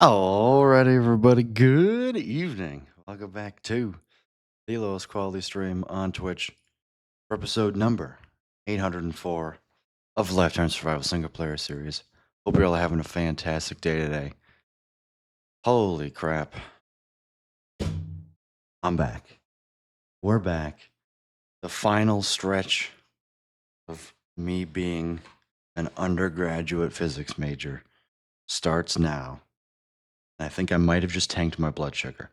Alright, everybody. Good evening. Welcome back to the lowest quality stream on Twitch for episode number 804 of the Lifetime Survival Single Player Series. Hope you're all having a fantastic day today. Holy crap. I'm back. We're back. The final stretch of me being an undergraduate physics major starts now. I think I might have just tanked my blood sugar.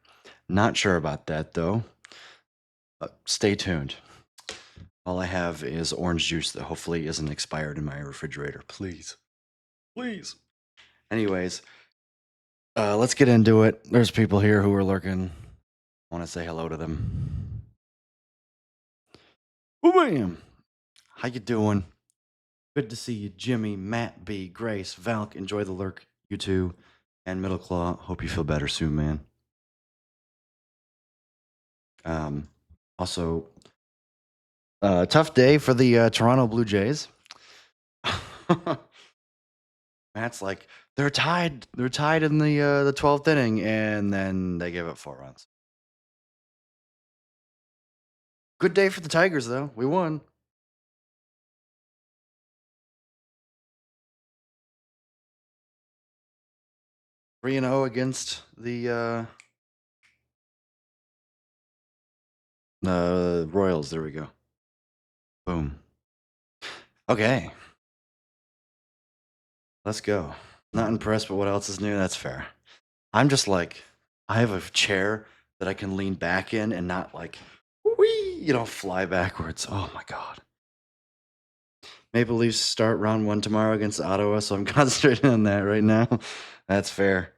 Not sure about that, though. Stay tuned. All I have is orange juice that hopefully isn't expired in my refrigerator. Please. Please. Anyways, let's get into it. There's people here who are lurking. I want to say hello to them. Bam! How you doing? Good to see you, Jimmy, Matt B, Grace, Valk. Enjoy the lurk, you two, and Middle Claw. Hope you feel better soon, man. Also, tough day for the Toronto Blue Jays. Matt's like, they're tied. They're tied in the 12th inning, and then they give up 4 runs. Good day for the Tigers, though. We won. Three and 0 against the Royals. There we go. Boom. Okay. Let's go. Not impressed, but what else is new? That's fair. I'm just like, I have a chair that I can lean back in and not like, whee, fly backwards. Oh my god. Maple Leafs start round 1 tomorrow against Ottawa, so I'm concentrating on that right now. That's fair.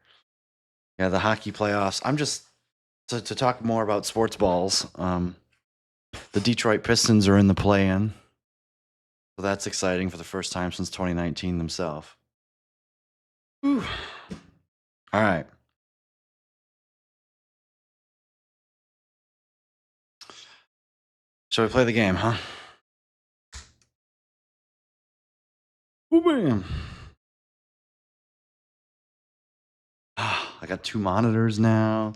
Yeah, the hockey playoffs. I'm just to talk more about sports balls. The Detroit Pistons are in the play-in, so that's exciting for the first time since 2019 themselves. All right. Shall we play the game, huh? Ooh, bam. I got 2 monitors now.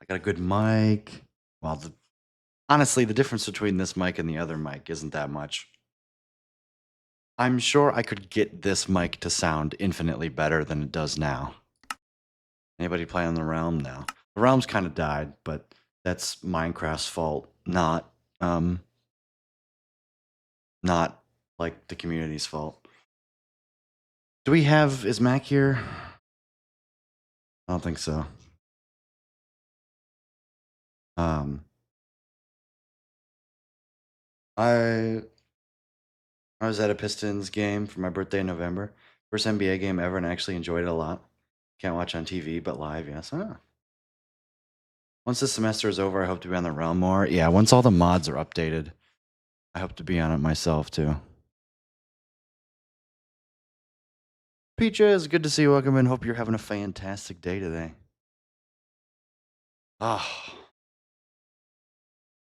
I got a good mic. Well, honestly, the difference between this mic and the other mic isn't that much. I'm sure I could get this mic to sound infinitely better than it does now. Anybody play on the Realm now? The Realm's kind of died, but that's Minecraft's fault, not like the community's fault. Is Mac here? I don't think so. I was at a Pistons game for my birthday in November. First NBA game ever, and I actually enjoyed it a lot. Can't watch on TV, but live, yes. Once this semester is over, I hope to be on the Realm more. Yeah, once all the mods are updated, I hope to be on it myself, too. Peaches, good to see you. Welcome in. Hope you're having a fantastic day today.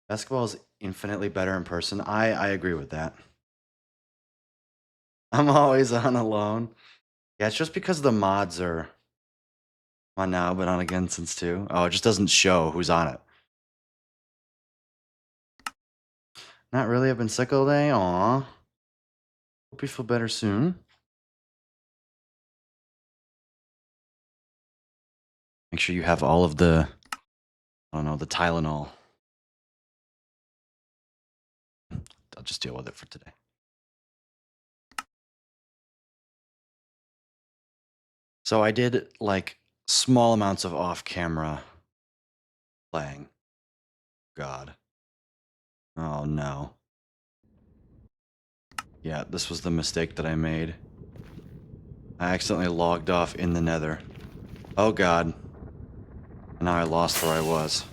Basketball is infinitely better in person. I agree with that. I'm always on alone. Yeah, it's just because the mods are on now, but on again since 2. Oh, it just doesn't show who's on it. Not really. I've been sick all day. Aw. Hope you feel better soon. Make sure you have all of the, I don't know, the Tylenol. I'll just deal with it for today. So I did like small amounts of off-camera playing. God. Oh no. Yeah, this was the mistake that I made. I accidentally logged off in the Nether. Oh god. And now I lost where I was.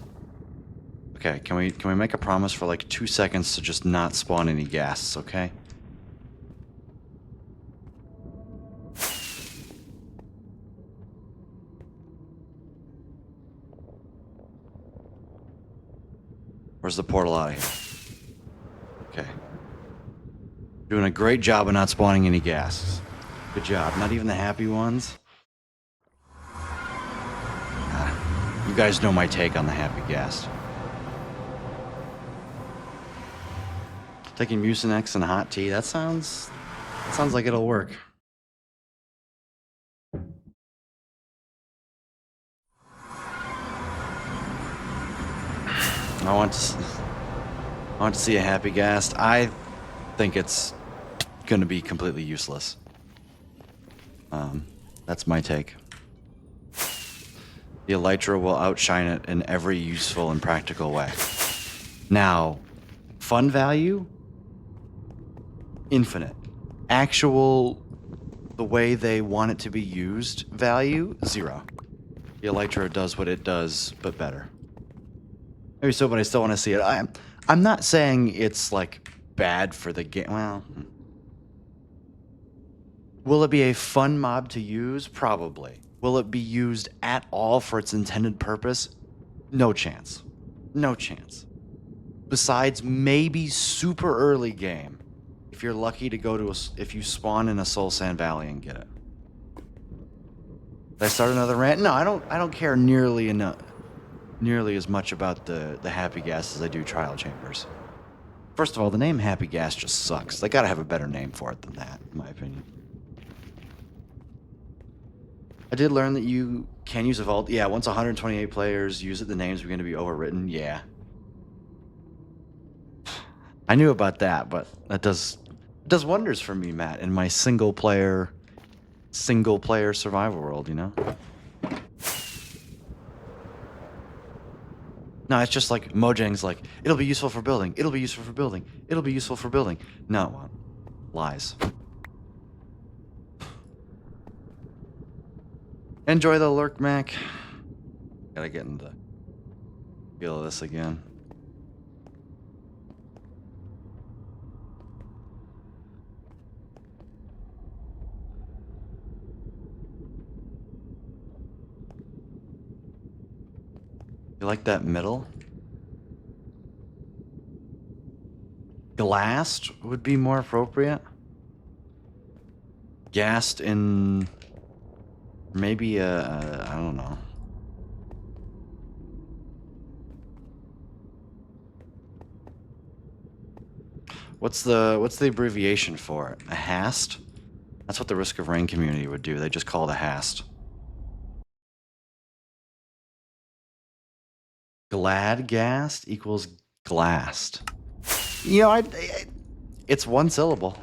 Okay, can we make a promise for like 2 seconds to just not spawn any ghasts, okay? Where's the portal out of here? Okay. Doing a great job of not spawning any ghasts. Good job. Not even the happy ones. You guys know my take on the Happy Gas. Taking Mucinex and hot tea, that sounds like it'll work. I want to see a Happy Gas. I think it's gonna be completely useless. That's my take. The Elytra will outshine it in every useful and practical way. Now, fun value, infinite. Actual, the way they want it to be used, value, 0. The Elytra does what it does, but better. Maybe so, but I still want to see it. I'm not saying it's like bad for the game. Well, will it be a fun mob to use? Probably. Will it be used at all for its intended purpose? No chance. No chance. Besides maybe super early game, if you're lucky to go to if you spawn in a Soul Sand Valley and get it. Did I start another rant? No, I don't care nearly as much about the Happy Gas as I do Trial Chambers. First of all, the name Happy Gas just sucks. They gotta have a better name for it than that, in my opinion. I did learn that you can use a vault. Yeah, once 128 players use it, the names are going to be overwritten. Yeah. I knew about that, but that does wonders for me, Matt, in my single player survival world, you know? No, it's just like Mojang's like, it'll be useful for building. It'll be useful for building. It'll be useful for building. No, it won't. Lies. Enjoy the lurk, Mac. Gotta get in the feel of this again. You like that middle? Glassed would be more appropriate. Gassed in maybe I don't know. What's the abbreviation for it? A hast? That's what the Risk of Rain community would do. They just call it a hast. Glad gassed equals glassed. You know, it's one syllable.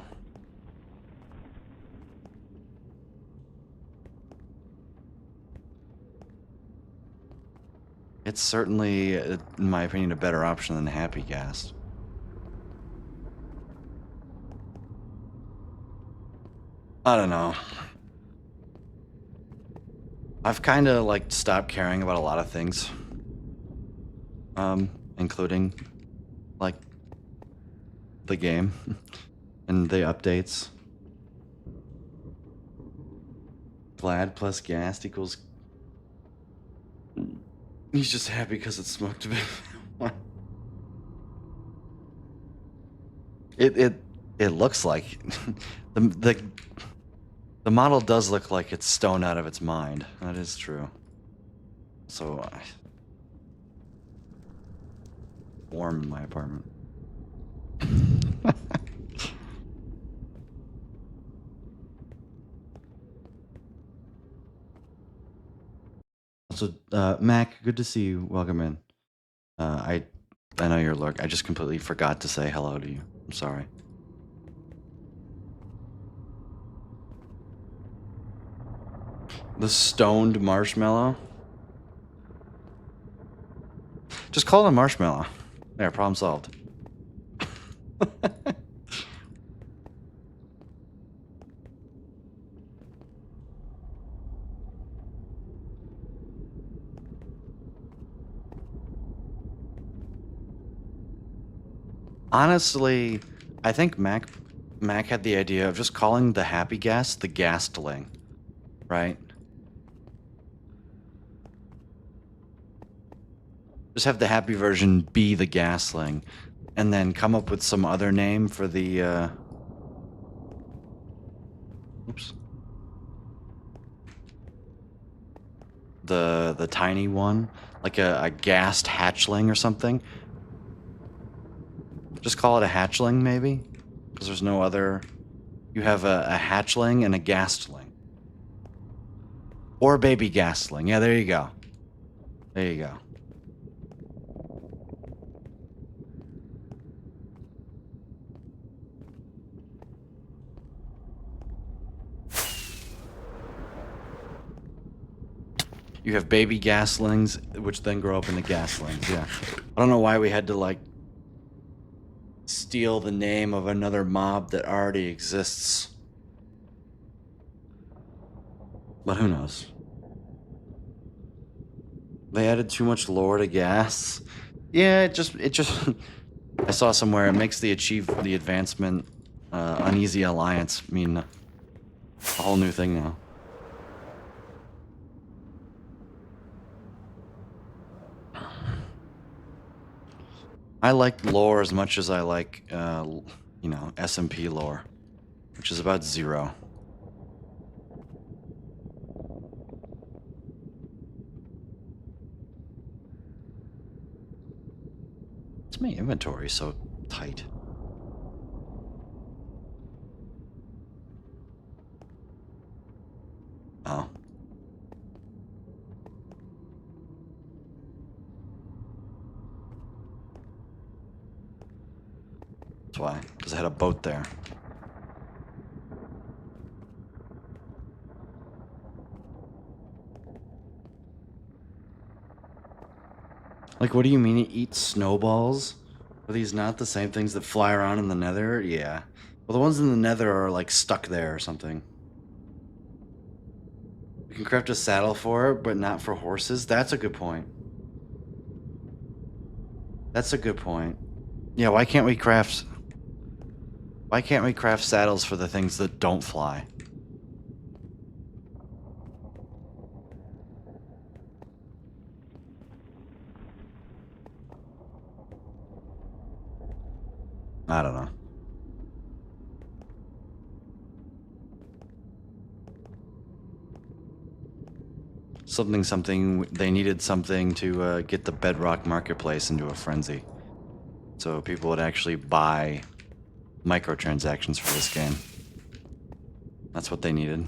It's certainly, in my opinion, a better option than Happy Gas. I don't know. I've kind of like stopped caring about a lot of things. Including like the game and the updates. Glad plus gassed equals. He's just happy because it's smoked a bit. It looks like the model does look like it's stoned out of its mind. That is true. So warm in my apartment. So Mac, good to see you. Welcome in. I know you're lurk. I just completely forgot to say hello to you. I'm sorry. The stoned marshmallow. Just call it a marshmallow. There, problem solved. Honestly, I think Mac had the idea of just calling the Happy Gas the Gastling, right? Just have the happy version be the Gasling, and then come up with some other name for the the tiny one, like a gassed hatchling or something. Just call it a hatchling, maybe, because there's no other. You have a hatchling and a ghastling, or a baby ghastling. Yeah, there you go. There you go. You have baby gaslings, which then grow up into gaslings. Yeah, I don't know why we had to like steal the name of another mob that already exists, but who knows? They added too much lore to gas. Yeah, it just I saw somewhere it makes the advancement uneasy alliance mean a whole new thing now. I like lore as much as I like SMP lore, which is about 0. It's my inventory so tight. Oh. That's why, because I had a boat there. Like, what do you mean it eats snowballs? Are these not the same things that fly around in the nether? Yeah. Well, the ones in the nether are, like, stuck there or something. You can craft a saddle for it, but not for horses? That's a good point. That's a good point. Yeah, why can't we craft saddles for the things that don't fly? I don't know. Something, they needed something to get the Bedrock Marketplace into a frenzy. So people would actually buy microtransactions for this game. That's what they needed.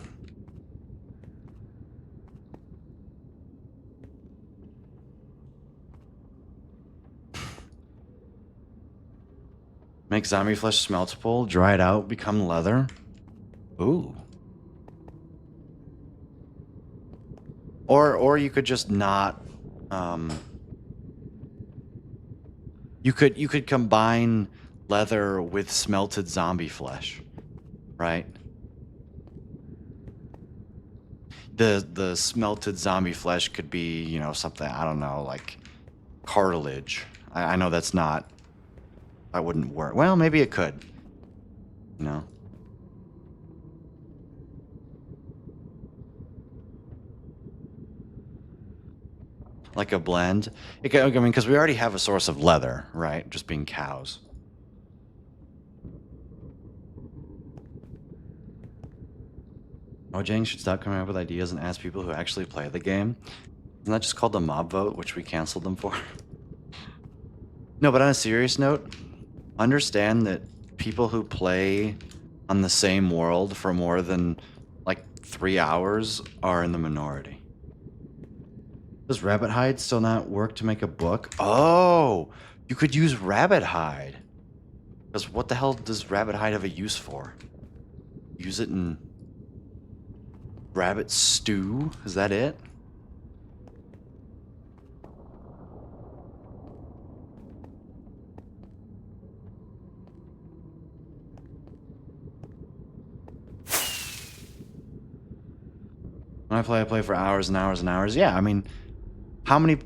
Make zombie flesh smeltable, dry it out, become leather. Ooh. Or you could just not you could combine leather with smelted zombie flesh, right? The smelted zombie flesh could be, you know, something, I don't know, like cartilage. I know that wouldn't work. Well, maybe it could. You know? Like a blend. I mean, because we already have a source of leather, right? Just being cows. Mojang should stop coming up with ideas and ask people who actually play the game. Isn't that just called the mob vote, which we canceled them for? No, but on a serious note, understand that people who play on the same world for more than like 3 hours are in the minority. Does rabbit hide still not work to make a book? Oh, you could use rabbit hide. Because what the hell does rabbit hide have a use for? Use it in rabbit stew? Is that it? When I play for hours and hours and hours. Yeah, I mean, how many?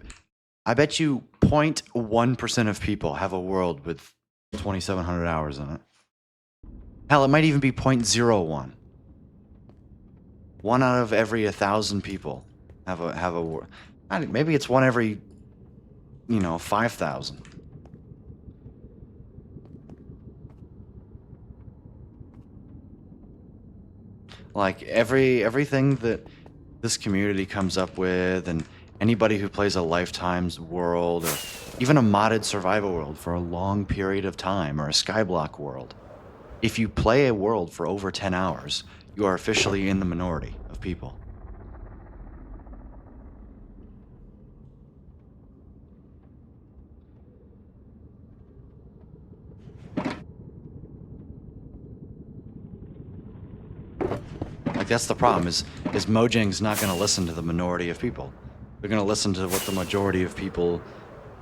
I bet you 0.1% of people have a world with 2,700 hours in it. Hell, it might even be 0.01. One out of every 1,000 people have a. Maybe it's one every, 5,000. Like everything that this community comes up with, and anybody who plays a Lifetime's world, or even a modded survival world for a long period of time, or a Skyblock world. If you play a world for over 10 hours, you are officially in the minority of people. Like, that's the problem, is Mojang's not going to listen to the minority of people. They're going to listen to what the majority of people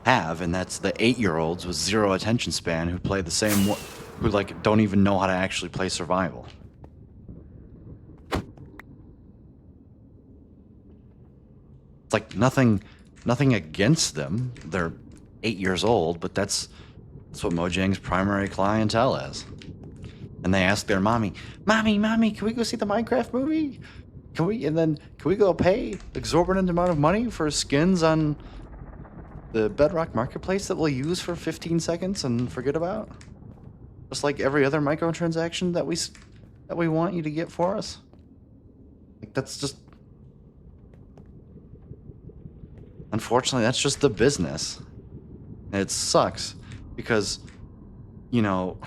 have, and that's the 8-year-olds with 0 attention span who play the same, who like don't even know how to actually play survival. It's like nothing against them. They're 8 years old, but that's what Mojang's primary clientele is. And they ask their mommy, "Mommy, can we go see the Minecraft movie? Can we go pay exorbitant amount of money for skins on the Bedrock Marketplace that we'll use for 15 seconds and forget about? Just like every other microtransaction that we want you to get for us?" Like, that's just, unfortunately, that's just the business. And it sucks because, you know,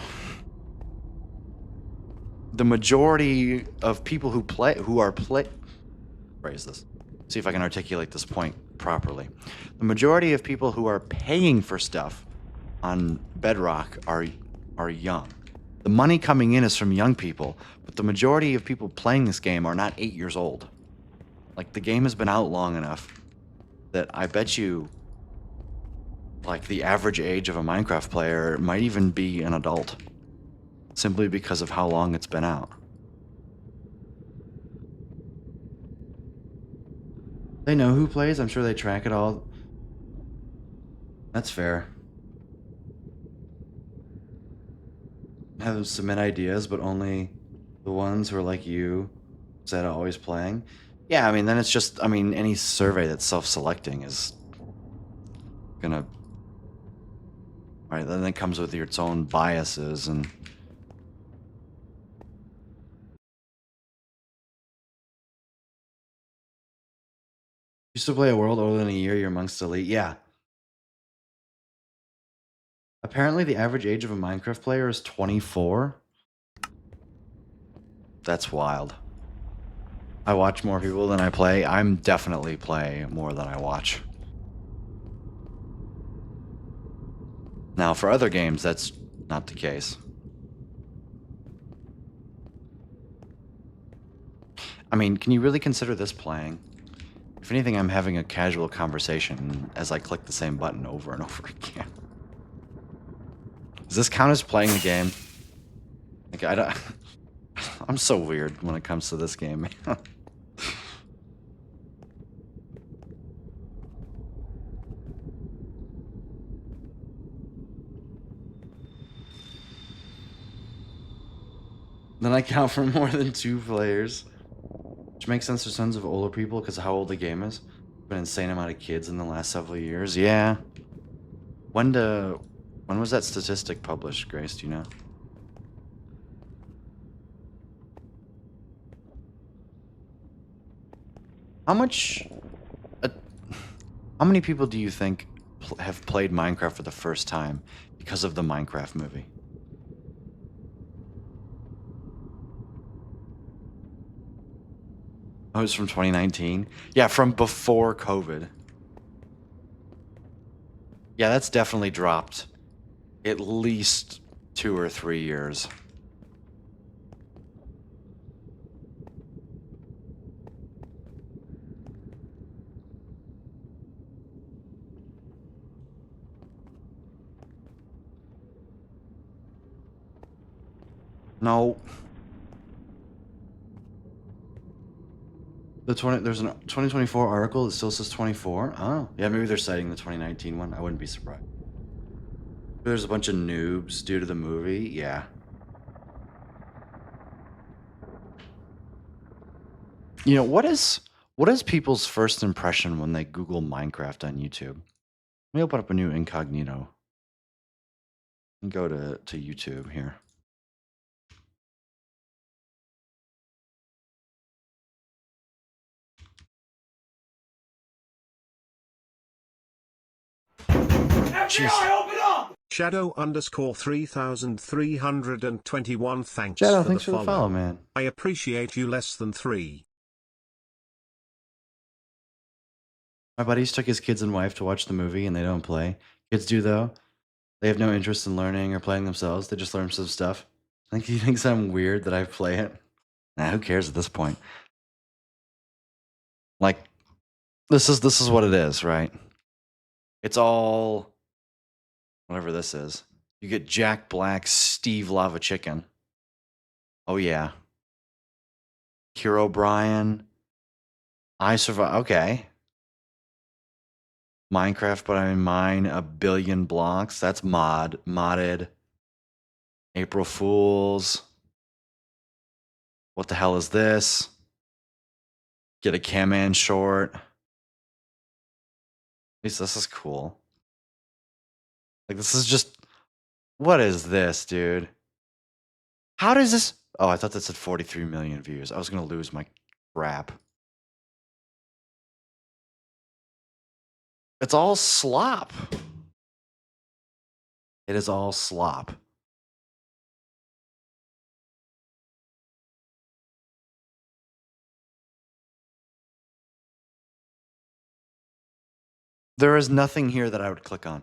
the majority of people phrase this, see if I can articulate this point properly. The majority of people who are paying for stuff on Bedrock are young. The money coming in is from young people, but the majority of people playing this game are not 8 years old. Like, the game has been out long enough that I bet you, like, the average age of a Minecraft player might even be an adult, simply because of how long it's been out. They know who plays. I'm sure they track it all. That's fair. Have them submit ideas, but only the ones who are like you, said always playing. Yeah, I mean, then it's just, I mean, any survey that's self-selecting is gonna, right? Then it comes with its own biases, and used to play a world older than a year, you're amongst elite. Yeah. Apparently, the average age of a Minecraft player is 24. That's wild. I watch more people than I play. I'm definitely play more than I watch. Now, for other games, that's not the case. I mean, can you really consider this playing? If anything, I'm having a casual conversation as I click the same button over and over again. Does this count as playing the game? Like, I don't... I'm so weird when it comes to this game. Then I count for more than 2 players. Which makes sense for tons of older people because of how old the game is. Been an insane amount of kids in the last several years. Yeah. When was that statistic published, Grace? Do you know? How much... Uh, how many people do you think have played Minecraft for the first time because of the Minecraft movie? Oh, it's from 2019? Yeah, from before COVID. Yeah, that's definitely dropped at least 2 or 3 years. No. There's a 2024 article that still says 24. Oh, yeah, maybe they're citing the 2019 one. I wouldn't be surprised. There's a bunch of noobs due to the movie. Yeah. You know, what is people's first impression when they Google Minecraft on YouTube? Let me open up a new incognito and go to YouTube here. Jeez. open up! Shadow underscore 3321 thanks Shadow, for thanks the for the follow, follow. man. I appreciate you less than 3. My buddies took his kids and wife to watch the movie, and they don't play. Kids do, though. They have no interest in learning or playing themselves. They just learn some stuff. I think he thinks I'm weird that I play it. Nah, who cares at this point? Like, this is what it is, right? It's all whatever this is. You get Jack Black, Steve Lava Chicken. Oh yeah. Hero Brian. I survive. Okay. Minecraft, but I mine a billion blocks. That's modded. April Fools. What the hell is this? Get a Cam-Man short. At least this is cool. Like, this is just... What is this, dude? How does this... Oh, I thought that said 43 million views. I was going to lose my crap. It's all slop. It is all slop. There is nothing here that I would click on.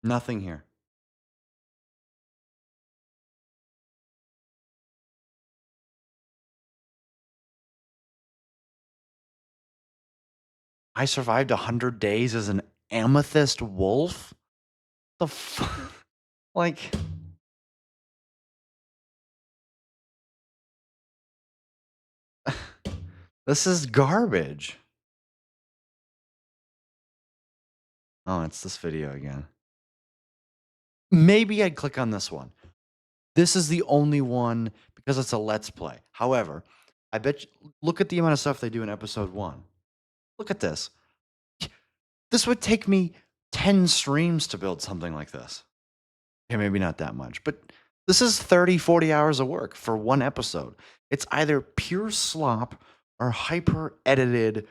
Nothing here. I survived 100 days as an amethyst wolf? The fuck? Like... This is garbage. Oh, it's this video again. Maybe I'd click on this one. This is the only one because it's a Let's Play. However, I bet you, look at the amount of stuff they do in episode 1. Look at this. This would take me 10 streams to build something like this. Okay, maybe not that much, but this is 30, 40 hours of work for one episode. It's either pure slop or hyper edited,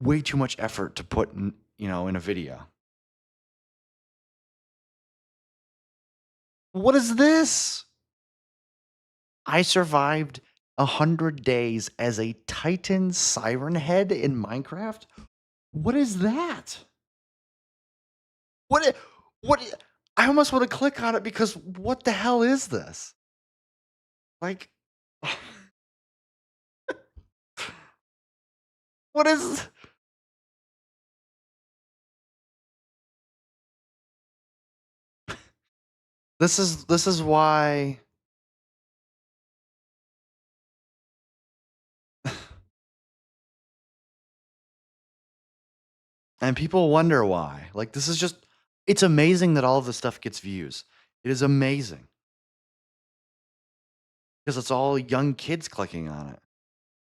way too much effort to put in, in a video. What is this? I survived 100 days as a Titan Siren Head in Minecraft? What is that? What? I almost want to click on it because what the hell is this? Like, what is... This is why... And people wonder why. Like, this is just... It's amazing that all of this stuff gets views. It is amazing. Because it's all young kids clicking on it.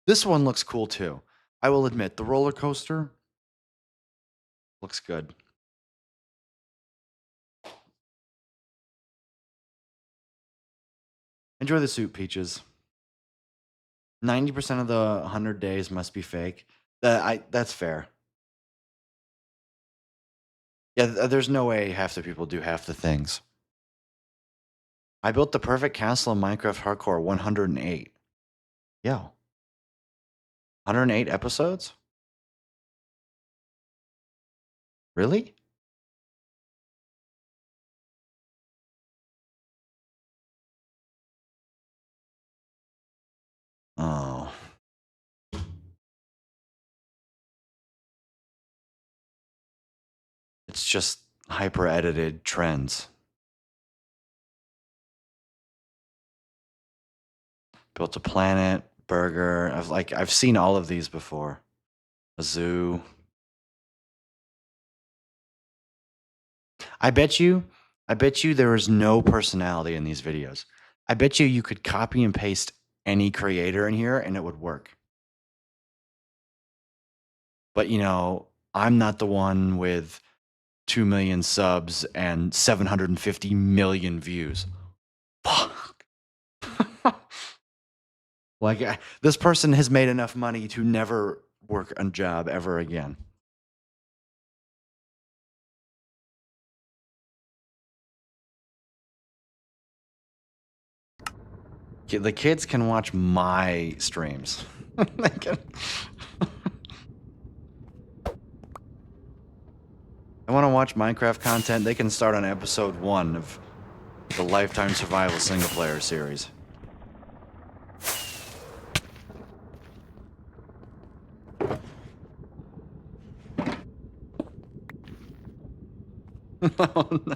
This one looks cool too. I will admit, the roller coaster looks good. Enjoy the soup, Peaches. 90% of the 100 days must be fake. That's fair. Yeah, there's no way half the people do half the things. I built the perfect castle in Minecraft Hardcore 108. Yo. 108 episodes? Really? Oh. It's just hyper edited trends. Built a planet, burger. I've seen all of these before. A zoo. I bet you there is no personality in these videos. I bet you could copy and paste any creator in here and it would work. But I'm not the one with 2 million subs and 750 million views. Fuck. Like, this person has made enough money to never work a job ever again. The kids can watch my streams. They can- I want to watch Minecraft content. They can start on episode 1 of the Lifetime Survival single player series. Oh no.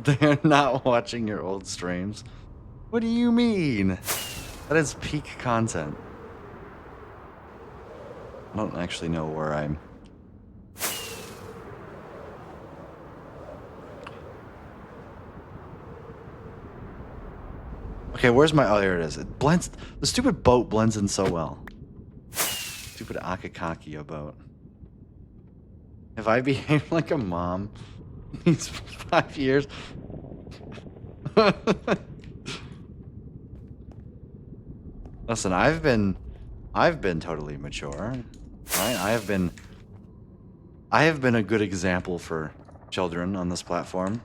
They're not watching your old streams. What do you mean? That is peak content. I don't actually know where I'm. Okay, where's my... Oh, here it is. It blends... The stupid boat blends in so well. Stupid Akakakia boat. If I behave like a mom these 5 years... Listen, I've been totally mature, right? I have been a good example for children on this platform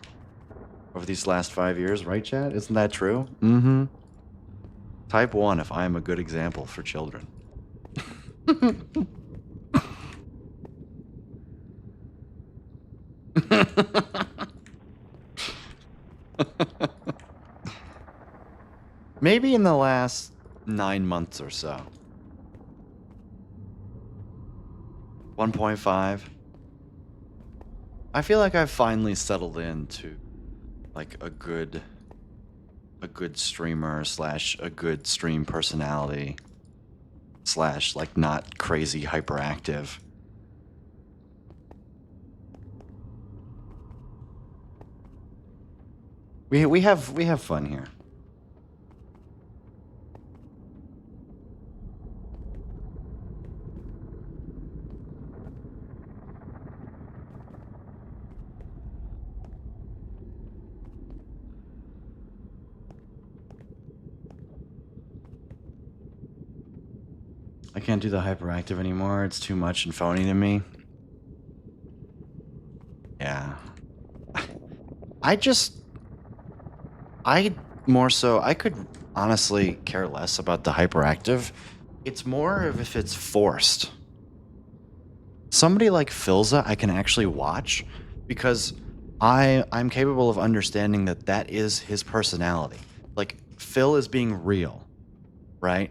over these last 5 years, right, chat? Isn't that true? Mm-hmm. Type 1 if I am a good example for children. Maybe in the last 9 months or so. 1.5. I feel like I've finally settled into like a good streamer slash a good stream personality slash like not crazy hyperactive. We have fun here. I can't do the hyperactive anymore. It's too much and phony to me. Yeah. I more so, I could honestly care less about the hyperactive. It's more of if it's forced. Somebody like Philza I can actually watch because I'm capable of understanding that that is his personality. Like, Phil is being real, right?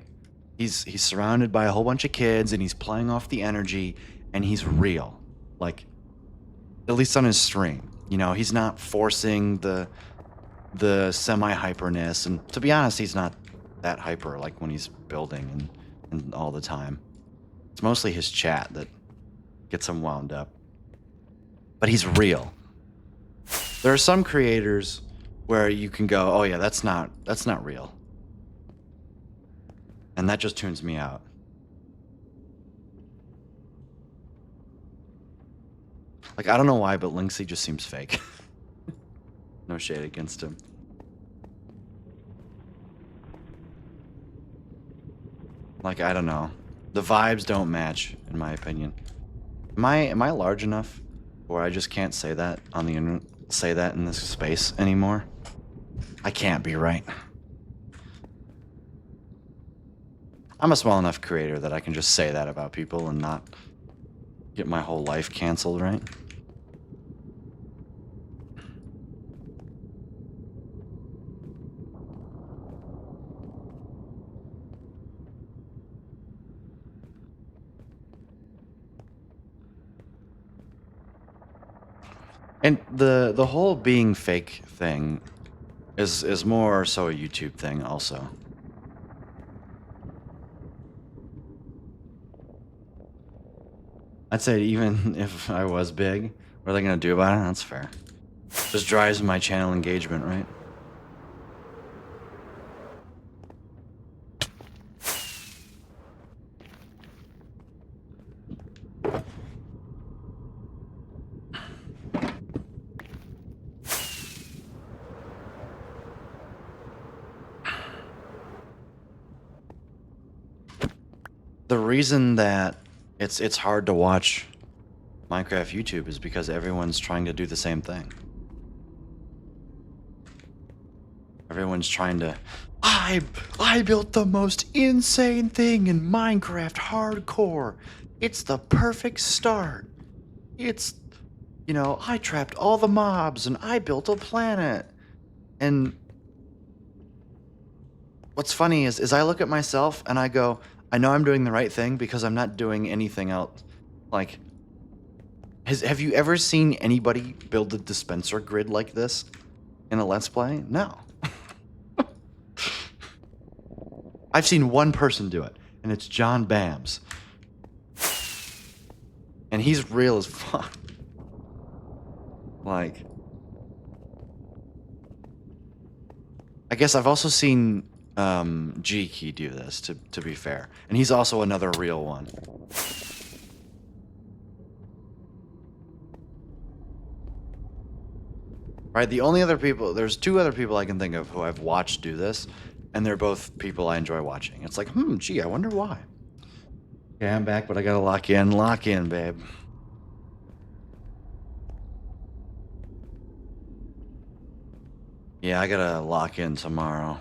He's surrounded by a whole bunch of kids and he's playing off the energy and he's real. Like, at least on his stream. You know, he's not forcing the semi-hyperness, and to be honest, he's not that hyper like when he's building and all the time. It's mostly his chat that gets him wound up. But he's real. There are some creators where you can go, oh yeah, that's not real. And that just tunes me out. Like, I don't know why, but Linksy just seems fake. No shade against him. Like, I don't know. The vibes don't match, in my opinion. Am I large enough where I just can't say that on the internet, say that in this space anymore? I can't be, right? I'm a small enough creator that I can just say that about people and not get my whole life canceled, right? And the whole being fake thing is more so a YouTube thing also. I'd say even if I was big, what are they gonna do about it? That's fair. Just drives my channel engagement, right? The reason that it's hard to watch Minecraft YouTube is because everyone's trying to do the same thing. Everyone's trying to. I built the most insane thing in Minecraft hardcore. It's the perfect start. It's, I trapped all the mobs and I built a planet. And what's funny is I look at myself and I go, I know I'm doing the right thing because I'm not doing anything else. Like, have you ever seen anybody build a dispenser grid like this in a Let's Play? No. I've seen one person do it, and it's John Bams. And he's real as fuck. Like, I guess I've also seen G-Key do this, to be fair. And he's also another real one. Right, the only other people, there's two other people I can think of who I've watched do this, and they're both people I enjoy watching. It's like, gee, I wonder why. Okay, I'm back, but I gotta lock in. Lock in, babe. Yeah, I gotta lock in tomorrow.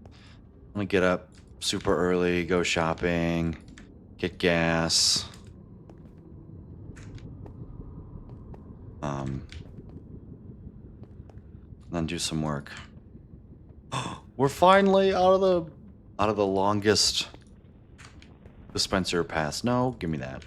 I'm gonna get up super early, go shopping, get gas. Then do some work. We're finally out of the longest dispenser pass. No, give me that.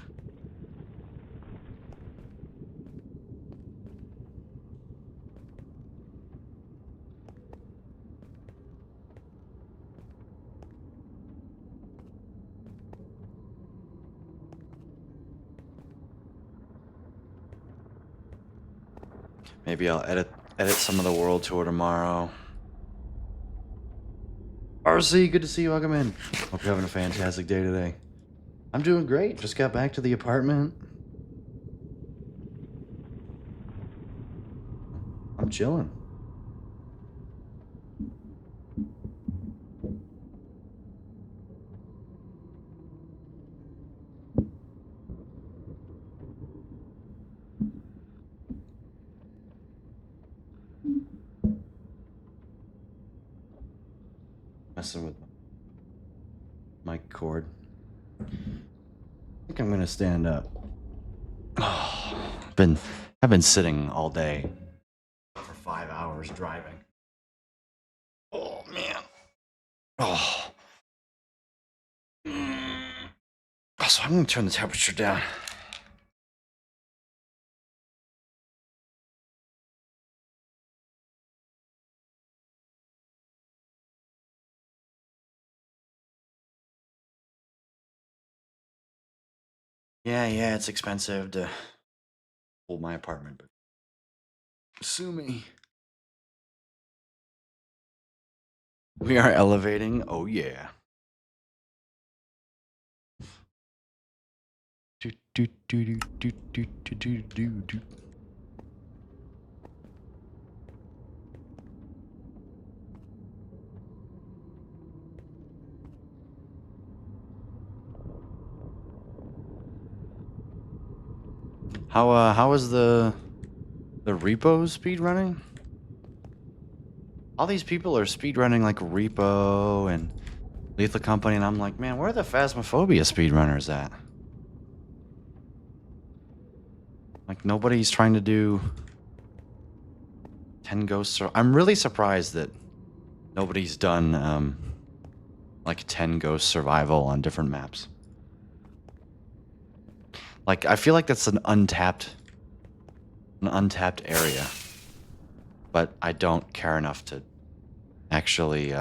Maybe I'll edit some of the world tour tomorrow. RC, good to see you. Welcome in. Hope you're having a fantastic day today. I'm doing great. Just got back to the apartment. I'm chilling. Messing with my cord. I think I'm gonna stand up. Oh, I've been sitting all day for 5 hours driving. Oh man. Oh. So I'm gonna turn the temperature down. Yeah, it's expensive to hold my apartment, but sue me. We are elevating. Oh yeah. Do, do, do, do, do, do, do, do, do. How is the repo speed running? All these people are speed running like Repo and Lethal Company, and I'm like, man, where are the Phasmophobia speedrunners at? Like nobody's trying to do 10 ghosts. I'm really surprised that nobody's done like 10 ghost survival on different maps. Like I feel like that's an untapped area, but I don't care enough to actually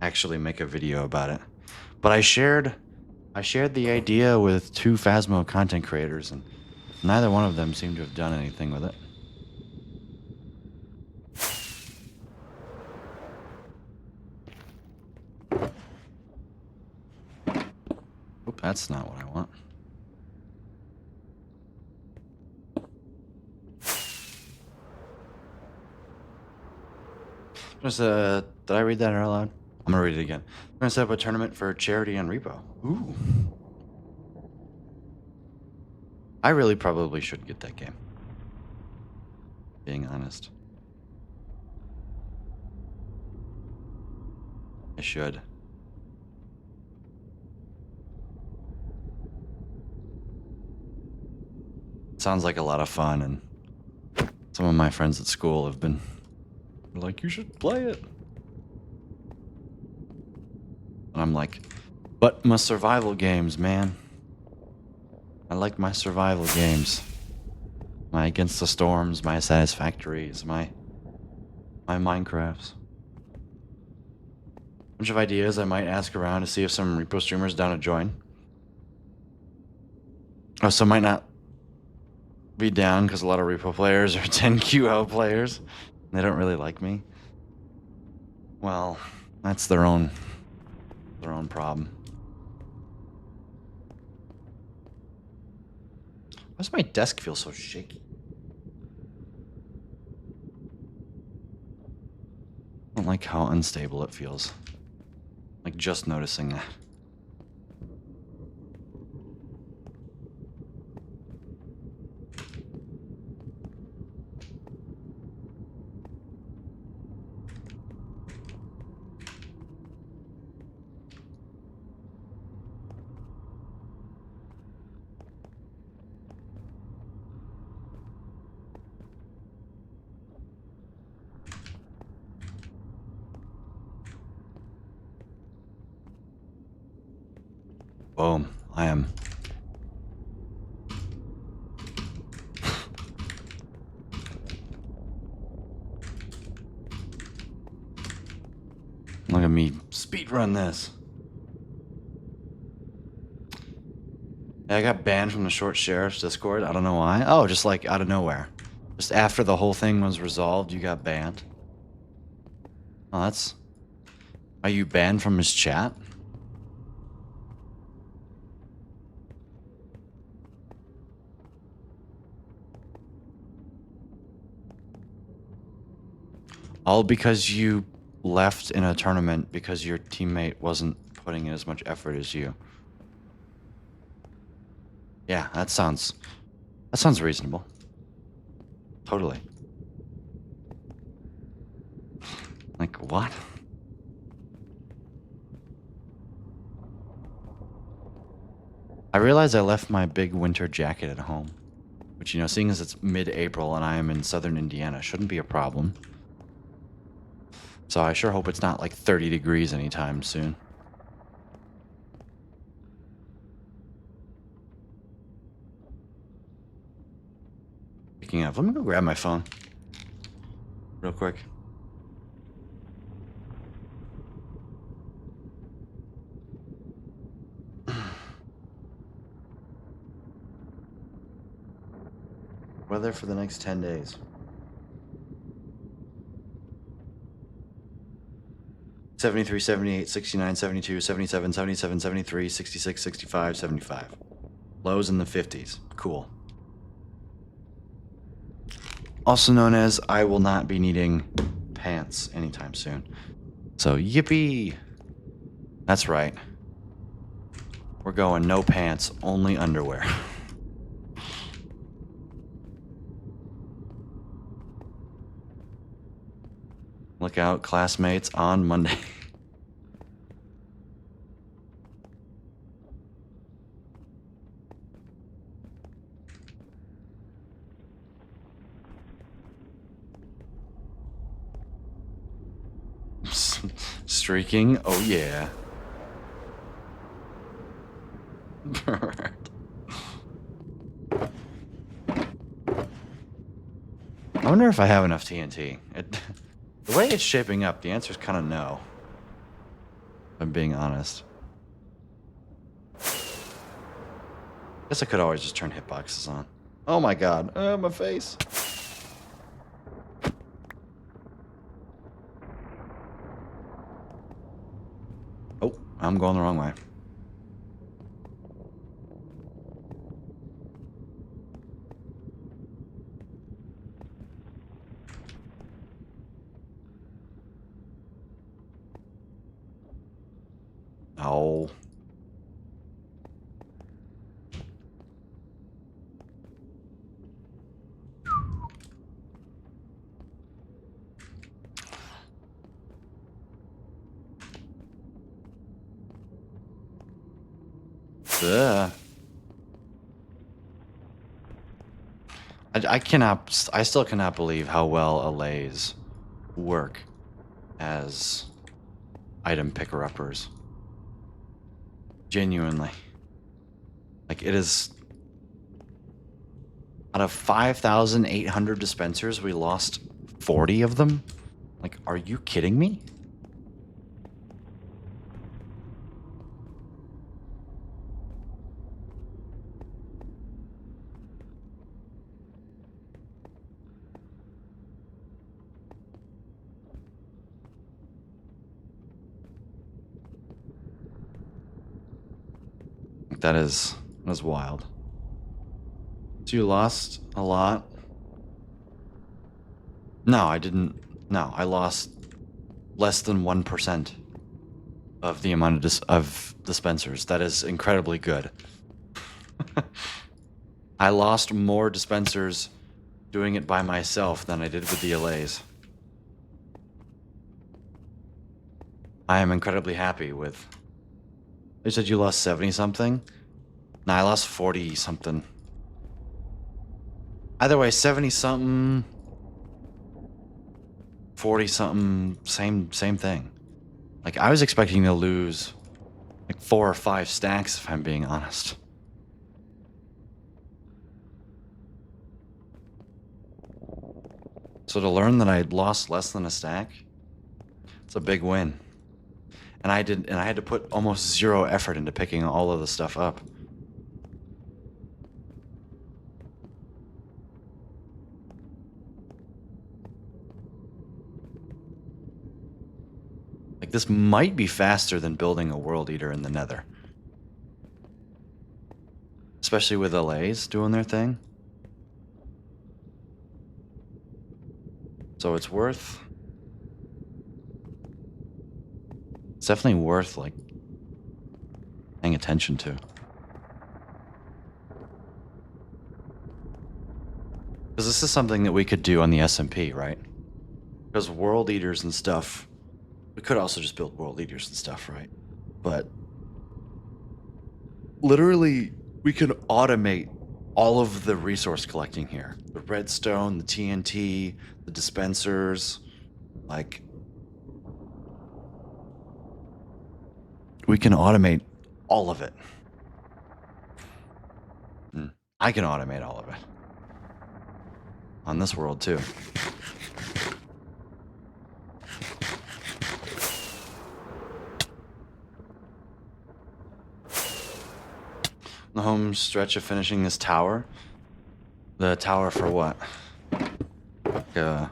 actually make a video about it. But I shared the idea with 2 Phasmo content creators, and neither one of them seemed to have done anything with it. Oop, that's not what I want. Did I read that out loud? I'm gonna read it again. I'm gonna set up a tournament for charity on Repo. Ooh. I really probably should get that game. Being honest. I should. Sounds like a lot of fun, and some of my friends at school have been like, you should play it. And I'm like, but my survival games, man. I like my survival games. My Against the Storms, my Satisfactories, my Minecrafts. Bunch of ideas I might ask around to see if some repo streamers down to join. Oh, some might not be down because a lot of repo players are 10QL players. And they don't really like me. Well, that's their own problem. Why does my desk feel so shaky? I don't like how unstable it feels. Like just noticing that. Boom. I am. Look at me speedrun this. Yeah, I got banned from the Short Sheriff's Discord. I don't know why. Oh, just like out of nowhere. Just after the whole thing was resolved, you got banned. Oh, that's... Are you banned from his chat? All because you left in a tournament because your teammate wasn't putting in as much effort as you. Yeah, that sounds reasonable. Totally. Like, what? I realized I left my big winter jacket at home. Which, you know, seeing as it's mid-April and I am in southern Indiana, shouldn't be a problem. So I sure hope it's not like 30 degrees anytime soon. Speaking of, let me go grab my phone. Real quick. Weather for the next 10 days. 73, 78, 69, 72, 77, 77, 73, 66, 65, 75. Lows in the 50s. Cool. Also known as I will not be needing pants anytime soon. So yippee! That's right. We're going no pants, only underwear. Look out, classmates, on Monday. Streaking? Oh yeah. I wonder if I have enough TNT. The way it's shaping up, the answer is kind of no. If I'm being honest. Guess I could always just turn hitboxes on. Oh my god. My face. Oh, I'm going the wrong way. Oh. Ugh. I still cannot believe how well allays work as item picker-uppers. Genuinely. Like, it is... Out of 5,800 dispensers, we lost 40 of them? Like, are you kidding me? That is wild. So you lost a lot? No, I didn't. No, I lost less than 1% of the amount of dispensers. That is incredibly good. I lost more dispensers doing it by myself than I did with the allays. I am incredibly happy with... You said you lost 70 something? No, I lost 40 something. Either way, 70 something, 40 something, same thing. Like, I was expecting to lose like 4 or 5 stacks, if I'm being honest. So to learn that I lost less than a stack, it's a big win. And I had to put almost 0 effort into picking all of the stuff up. Like, this might be faster than building a World Eater in the Nether. Especially with allays doing their thing. So it's definitely worth, like, paying attention to. Because this is something that we could do on the SMP, right? Because World Eaters and stuff, we could also just build World Eaters and stuff, right? But literally, we can automate all of the resource collecting here. The redstone, the TNT, the dispensers, like... We can automate all of it. I can automate all of it. On this world, too. The home stretch of finishing this tower. The tower for what? Like a...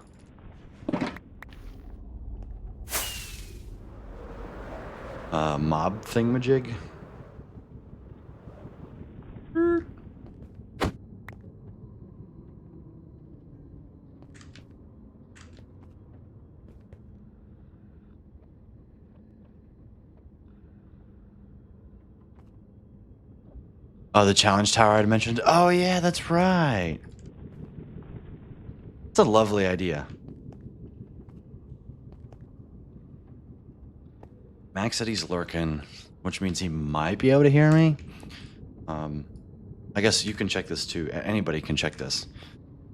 mob thingamajig? Oh, the challenge tower I'd mentioned? Oh, yeah, that's right. It's a lovely idea. Max said he's lurking, which means he might be able to hear me. I guess you can check this too. Anybody can check this.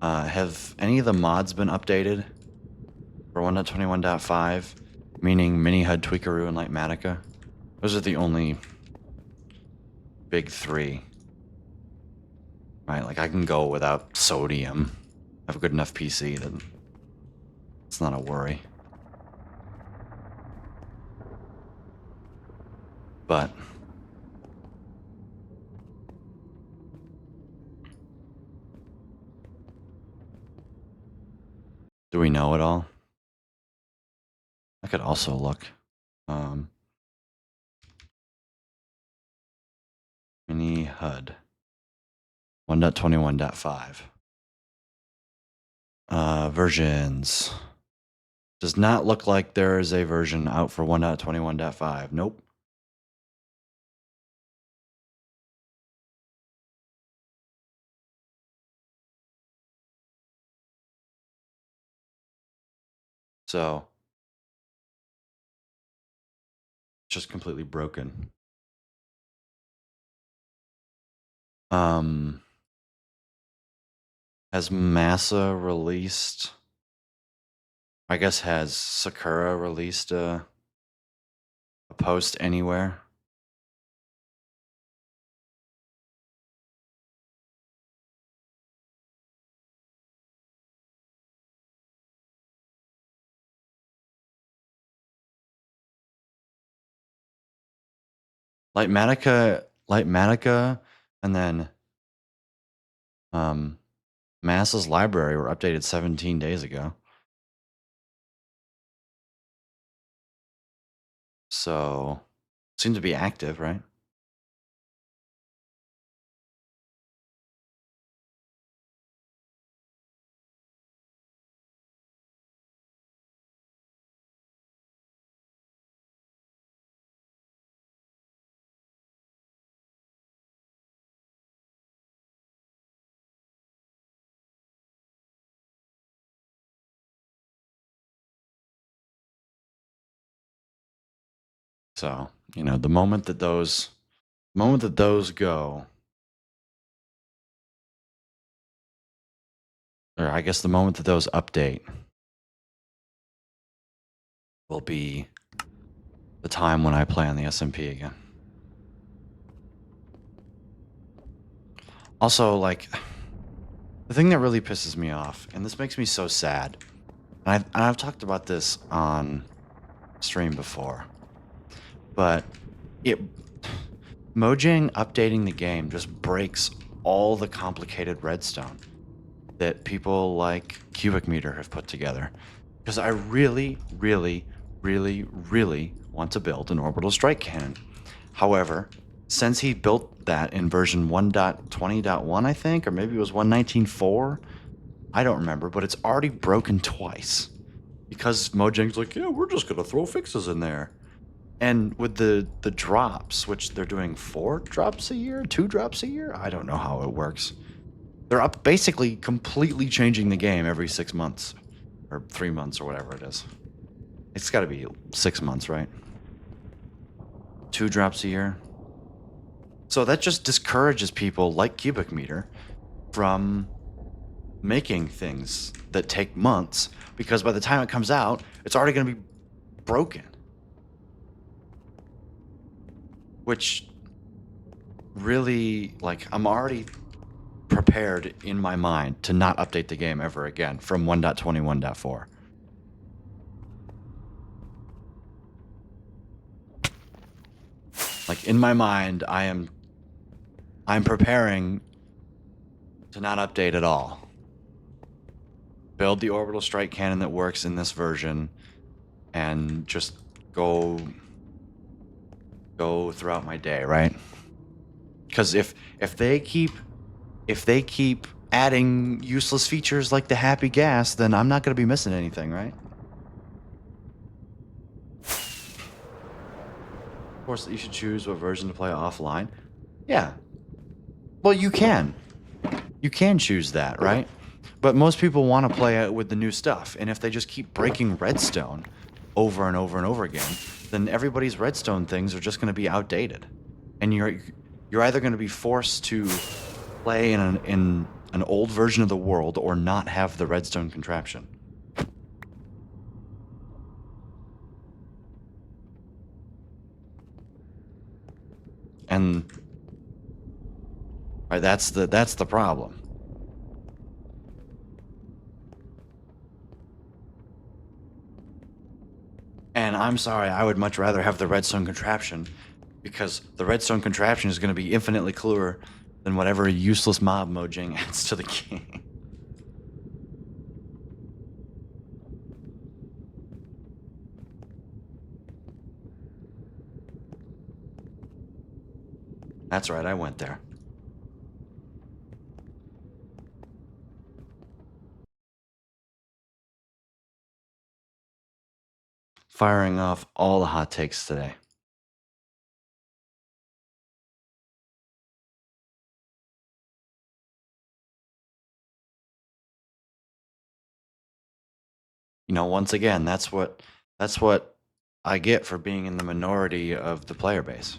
Have any of the mods been updated for 1.21.5? Meaning Mini HUD, Tweakaroo, and Lightmatica? Those are the only big 3. Right, like I can go without sodium. I have a good enough PC that it's not a worry. But do we know it all? I could also look. Mini HUD 1.21.5. Versions. Does not look like there is a version out for 1.21.5. Nope. So, just completely broken. Um, has Massa released? I guess has Sakura released a post anywhere? Light Matica, and then um, Massa's library were updated 17 days ago. So, seem to be active, right? So, the moment that those go, or I guess the moment that those update will be the time when I play on the SMP again. Also, like, the thing that really pisses me off, and this makes me so sad, and I've talked about this on stream before, but it Mojang updating the game just breaks all the complicated redstone that people like Cubic Meter have put together. Because I really, really, really, really want to build an orbital strike cannon. However, since he built that in version 1.20.1, I think, or maybe it was 1.19.4, I don't remember, but it's already broken twice. Because Mojang's like, yeah, we're just going to throw fixes in there. And with the drops, which they're doing 4 drops a year, 2 drops a year, I don't know how it works. They're up basically completely changing the game every 6 months or 3 months or whatever it is. It's got to be 6 months, right? 2 drops a year. So that just discourages people like Cubic Meter from making things that take months, because by the time it comes out, it's already going to be broken. Which really, like, I'm already prepared in my mind to not update the game ever again from 1.21.4. Like, in my mind, I'm preparing to not update at all. Build the orbital strike cannon that works in this version and just go throughout my day, right? Because if they keep adding useless features like the happy gas, then I'm not going to be missing anything, right? Of course, you should choose what version to play offline. Yeah. Well, you can. You can choose that, right? But most people want to play it with the new stuff, and if they just keep breaking redstone over and over and over again, then everybody's redstone things are just going to be outdated, and you're either going to be forced to play in an old version of the world or not have the redstone contraption. And right, that's the problem. And I'm sorry, I would much rather have the redstone contraption, because the redstone contraption is going to be infinitely cooler than whatever useless mob Mojang adds to the game. That's right, I went there. Firing off all the hot takes today. Once again, that's what I get for being in the minority of the player base.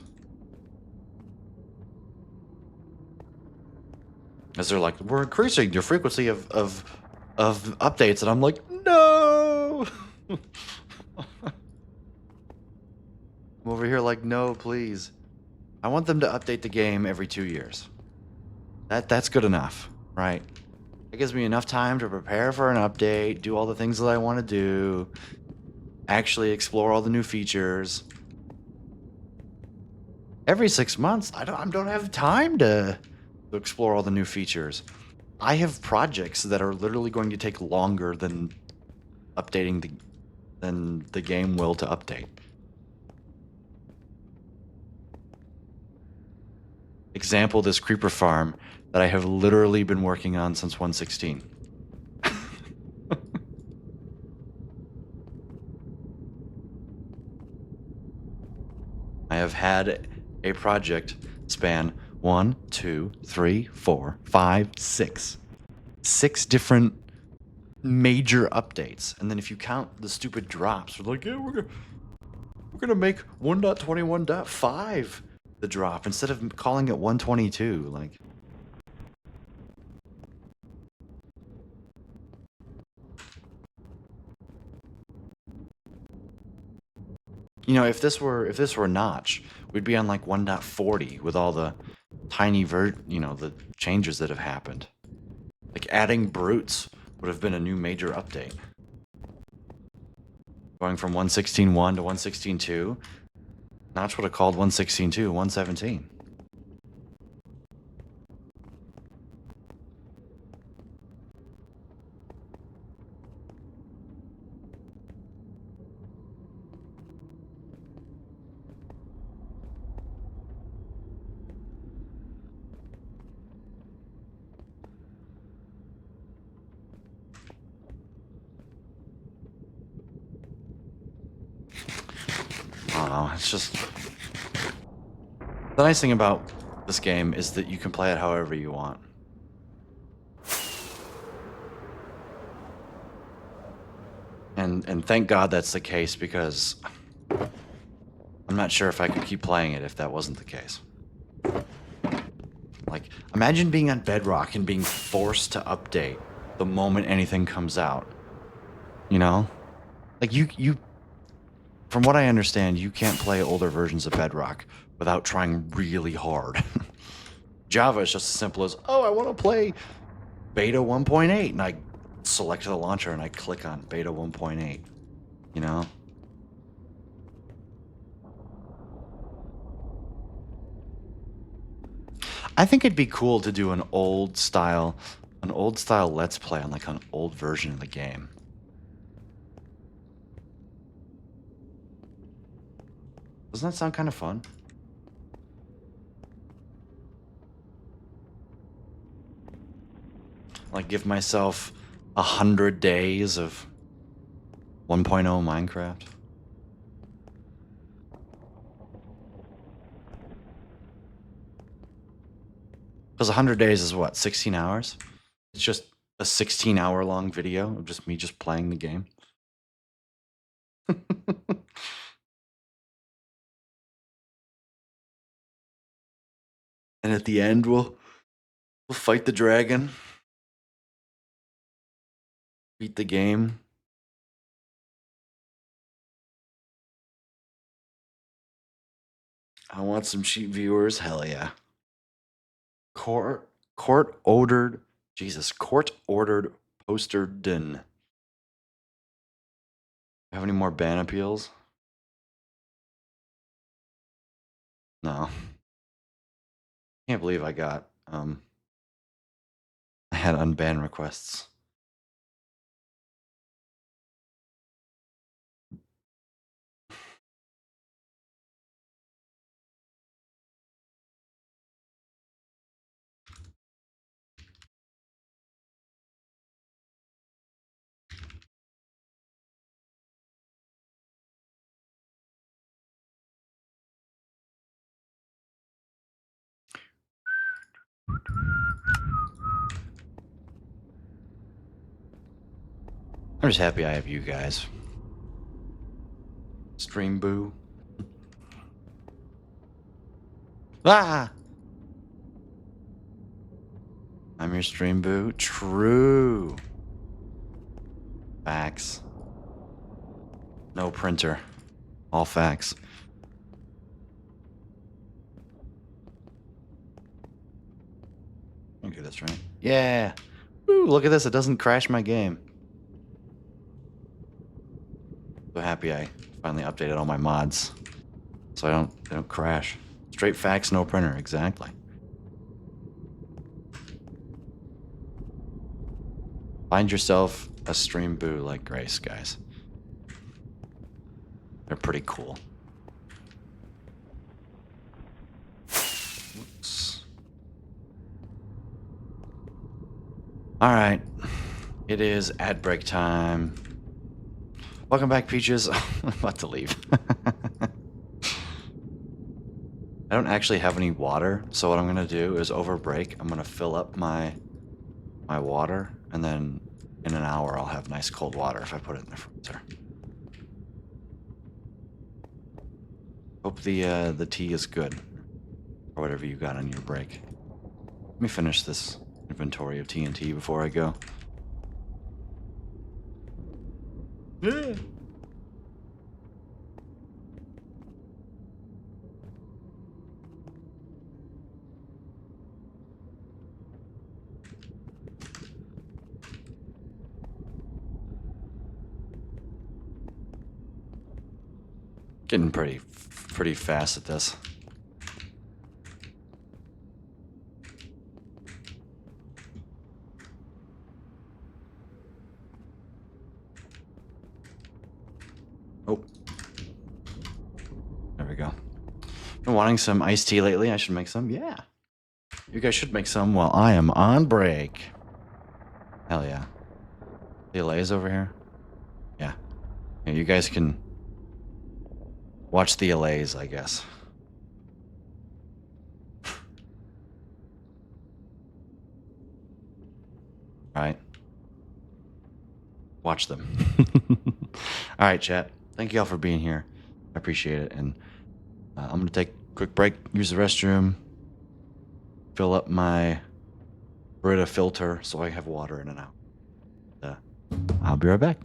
As they're like, we're increasing your frequency of updates, and I'm like, no. I'm over here like, no, please. I want them to update the game every 2 years. That's good enough, right? It gives me enough time to prepare for an update, do all the things that I want to do, actually explore all the new features. Every 6 months, I don't have time to explore all the new features. I have projects that are literally going to take longer than than the game will to update. Example, this creeper farm that I have literally been working on since 1.16. I have had a project span 1, 2, 3, 4, 5, 6. 6 different major updates. And then if you count the stupid drops, we're like, yeah, we're gonna make 1.21.5 the drop instead of calling it 122. Like, you know, if this were Notch, we'd be on like 1.40 with all the tiny the changes that have happened. Like adding brutes would have been a new major update. Going from 1.16.1 to 1.16.2, Notch would have called 1.16.2 1.17. I don't know, it's just... The nice thing about this game is that you can play it however you want. And thank God that's the case, because I'm not sure if I could keep playing it if that wasn't the case. Like, imagine being on Bedrock and being forced to update the moment anything comes out. You know? Like, you from what I understand, you can't play older versions of Bedrock without trying really hard. Java is just as simple as, oh, I want to play beta 1.8, and I select the launcher and I click on beta 1.8, you know? I think it'd be cool to do an old style Let's Play on like an old version of the game. Doesn't that sound kind of fun? Like give myself 100 days of 1.0 Minecraft. Because 100 days is what, 16 hours? It's just a 16-hour long video of just me just playing the game. And at the end, we'll fight the dragon, beat the game. I want some cheap viewers. Hell yeah. Court ordered poster din. Have any more ban appeals? No. Can't believe I got I had unban requests. I'm just happy I have you guys. Stream boo. Ah! I'm your stream boo. True. Facts. No printer. All facts. Okay, that's right. Yeah. Ooh, look at this. It doesn't crash my game. So happy I finally updated all my mods. So they don't crash. Straight facts, no printer. Exactly. Find yourself a stream boo like Grace, guys. They're pretty cool. Oops. All right. It is ad break time. Welcome back, Peaches. I'm about to leave. I don't actually have any water, so what I'm gonna do is over break, I'm gonna fill up my water, and then in an hour I'll have nice cold water if I put it in the freezer. Hope the tea is good, or whatever you got on your break. Let me finish this inventory of TNT before I go. Yeah. Getting pretty fast at this. Oh. There we go. Been wanting some iced tea lately. I should make some. Yeah. You guys should make some while I am on break. Hell yeah. The LA's over here? Yeah. Yeah, you guys can watch the LAs, I guess. Alright. Watch them. Alright, chat. Thank you all for being here. I appreciate it. And I'm going to take a quick break, use the restroom, fill up my Brita filter so I have water in and out. I'll be right back.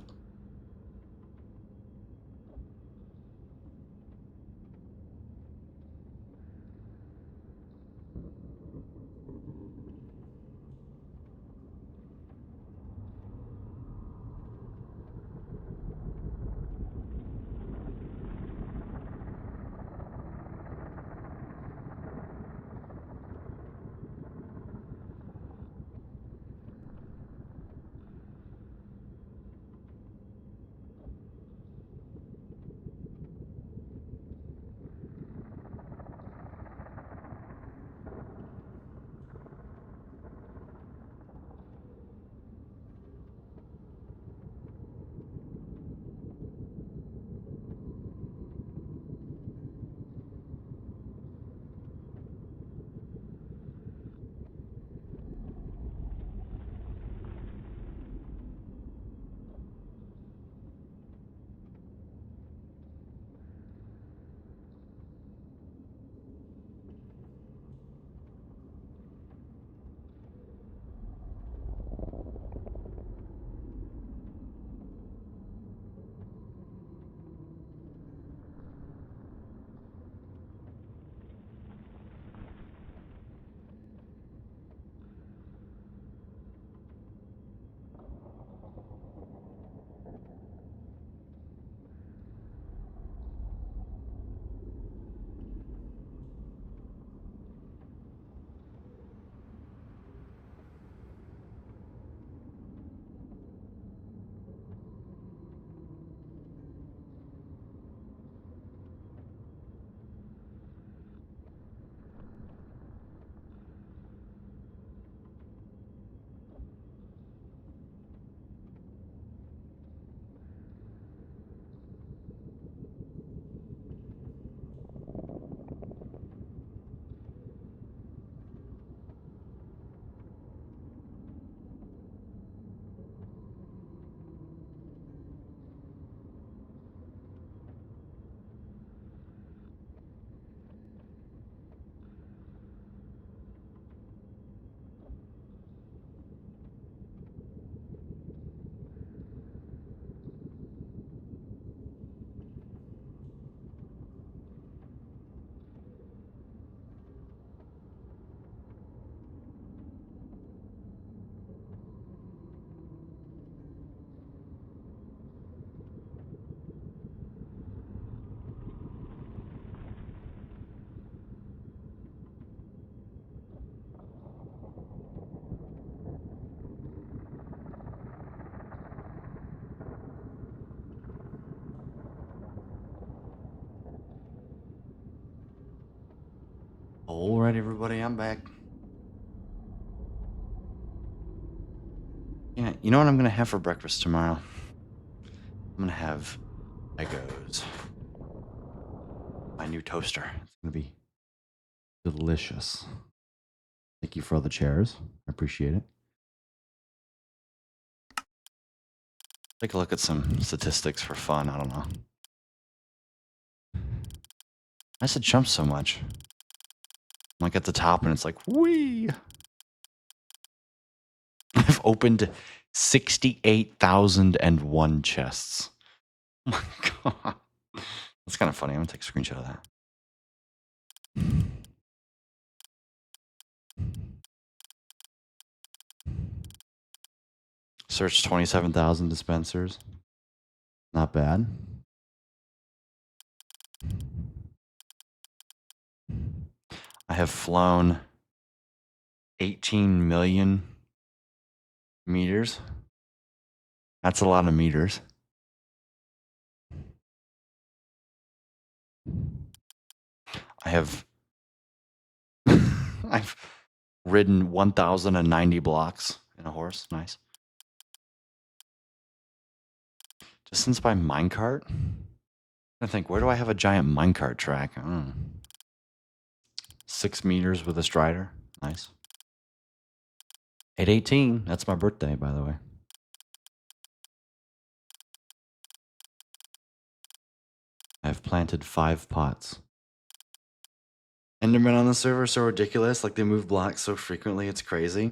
All right, everybody, I'm back. Yeah, you know what I'm gonna have for breakfast tomorrow? I'm gonna have Legos. My new toaster. It's gonna be delicious. Thank you for all the chairs. I appreciate it. Take a look at some statistics for fun. I don't know. I said jump so much. I'm like at the top and it's like, whee! I've opened 68,001 chests. Oh my god. That's kind of funny. I'm gonna take a screenshot of that. Search 27,000 dispensers. Not bad. I have flown 18 million meters. That's a lot of meters. I have I've ridden 1,090 blocks in a horse. Nice. Distance by minecart? I think, where do I have a giant minecart track? I don't know. 6 meters with a strider. Nice. 8/18. That's my birthday, by the way. I've planted 5 pots. Endermen on the server are so ridiculous. Like, they move blocks so frequently, it's crazy.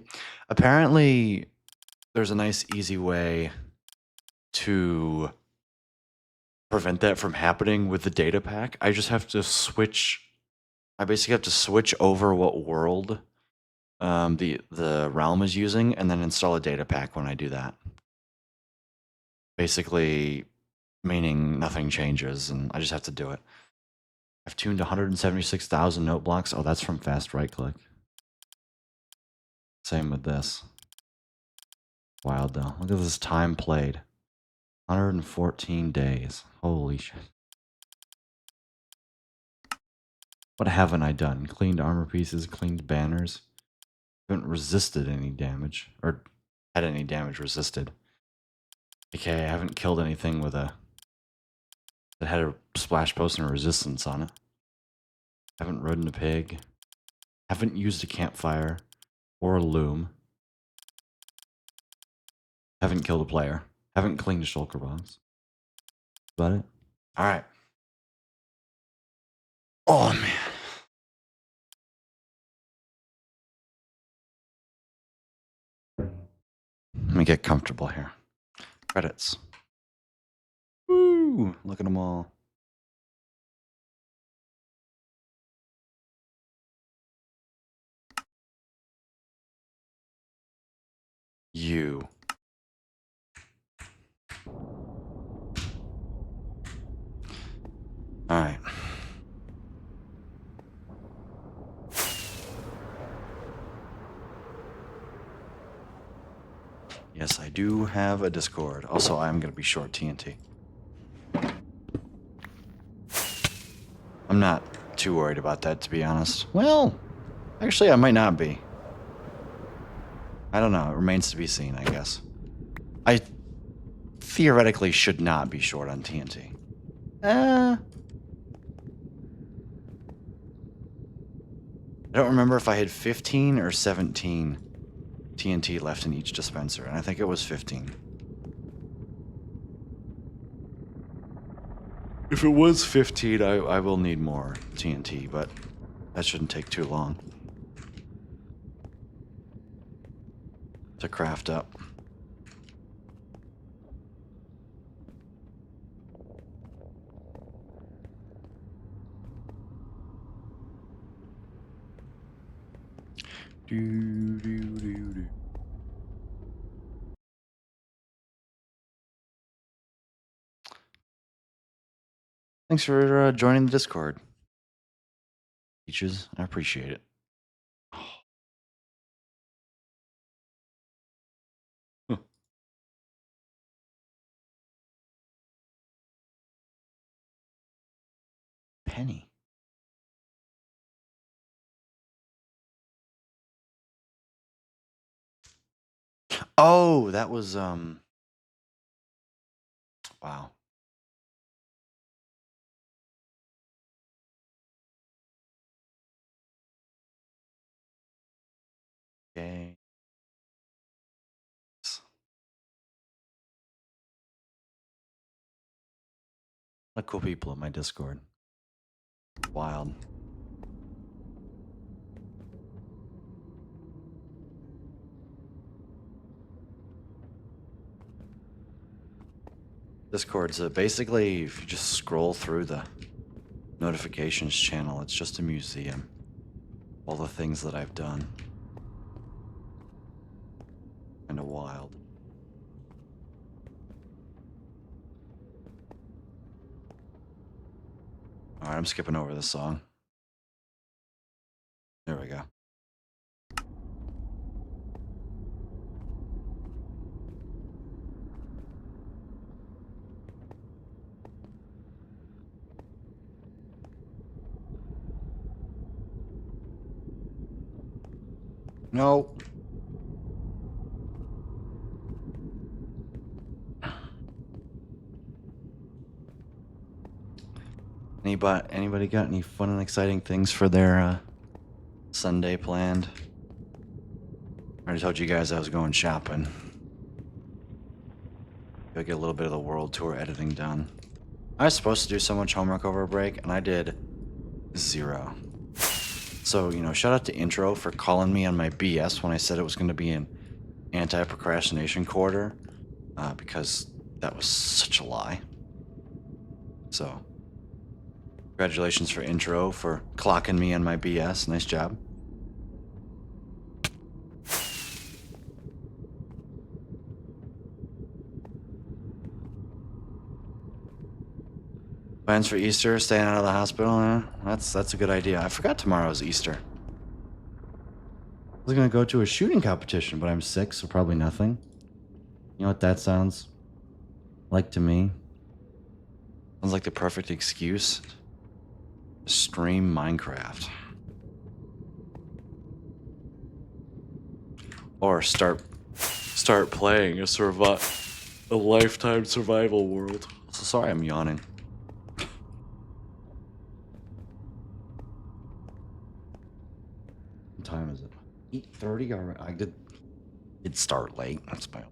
Apparently, there's a nice, easy way to prevent that from happening with the data pack. I just have to switch. I basically have to switch over what world the realm is using, and then install a data pack when I do that. Basically, meaning nothing changes, and I just have to do it. I've tuned 176,000 note blocks. Oh, that's from fast right click. Same with this. Wild though. Look at this time played. 114 days. Holy shit. What haven't I done? Cleaned armor pieces, cleaned banners. Haven't resisted any damage. Or had any damage resisted. Okay, I haven't killed anything with a that had a splash potion or resistance on it. Haven't ridden a pig. Haven't used a campfire or a loom. Haven't killed a player. Haven't cleaned a shulker box. About it. All right. Oh man. Let me get comfortable here. Credits. Woo! Look at them all. You. All right. Yes, I do have a Discord. Also, I'm going to be short TNT. I'm not too worried about that, to be honest. Well, actually, I might not be. I don't know. It remains to be seen, I guess. I theoretically should not be short on TNT. I don't remember if I had 15 or 17 TNT left in each dispenser, and I think it was 15. If it was 15, I will need more TNT, but that shouldn't take too long to craft up. Do, do, do, do. Thanks for joining the Discord. Peaches, I appreciate it. Huh. Penny. Oh, that was wow. Okay. A lot of cool people in my Discord. Wild. Discord's basically, if you just scroll through the notifications channel, it's just a museum. All the things that I've done. Kinda wild. Alright, I'm skipping over this song. There we go. No. Anybody got any fun and exciting things for their Sunday planned? I already told you guys I was going shopping. Go get a little bit of the world tour editing done. I was supposed to do so much homework over a break, and I did 0. So, shout out to Intro for calling me on my BS when I said it was going to be an anti-procrastination quarter, because that was such a lie. So, congratulations for Intro for clocking me on my BS. Nice job. Plans for Easter, staying out of the hospital? That's a good idea. I forgot tomorrow's Easter. I was going to go to a shooting competition, but I'm sick, so probably nothing. You know what that sounds like to me? Sounds like the perfect excuse to stream Minecraft. Or start playing a lifetime survival world. So sorry I'm yawning. What time is it? 8:30 already. I did start late. That's my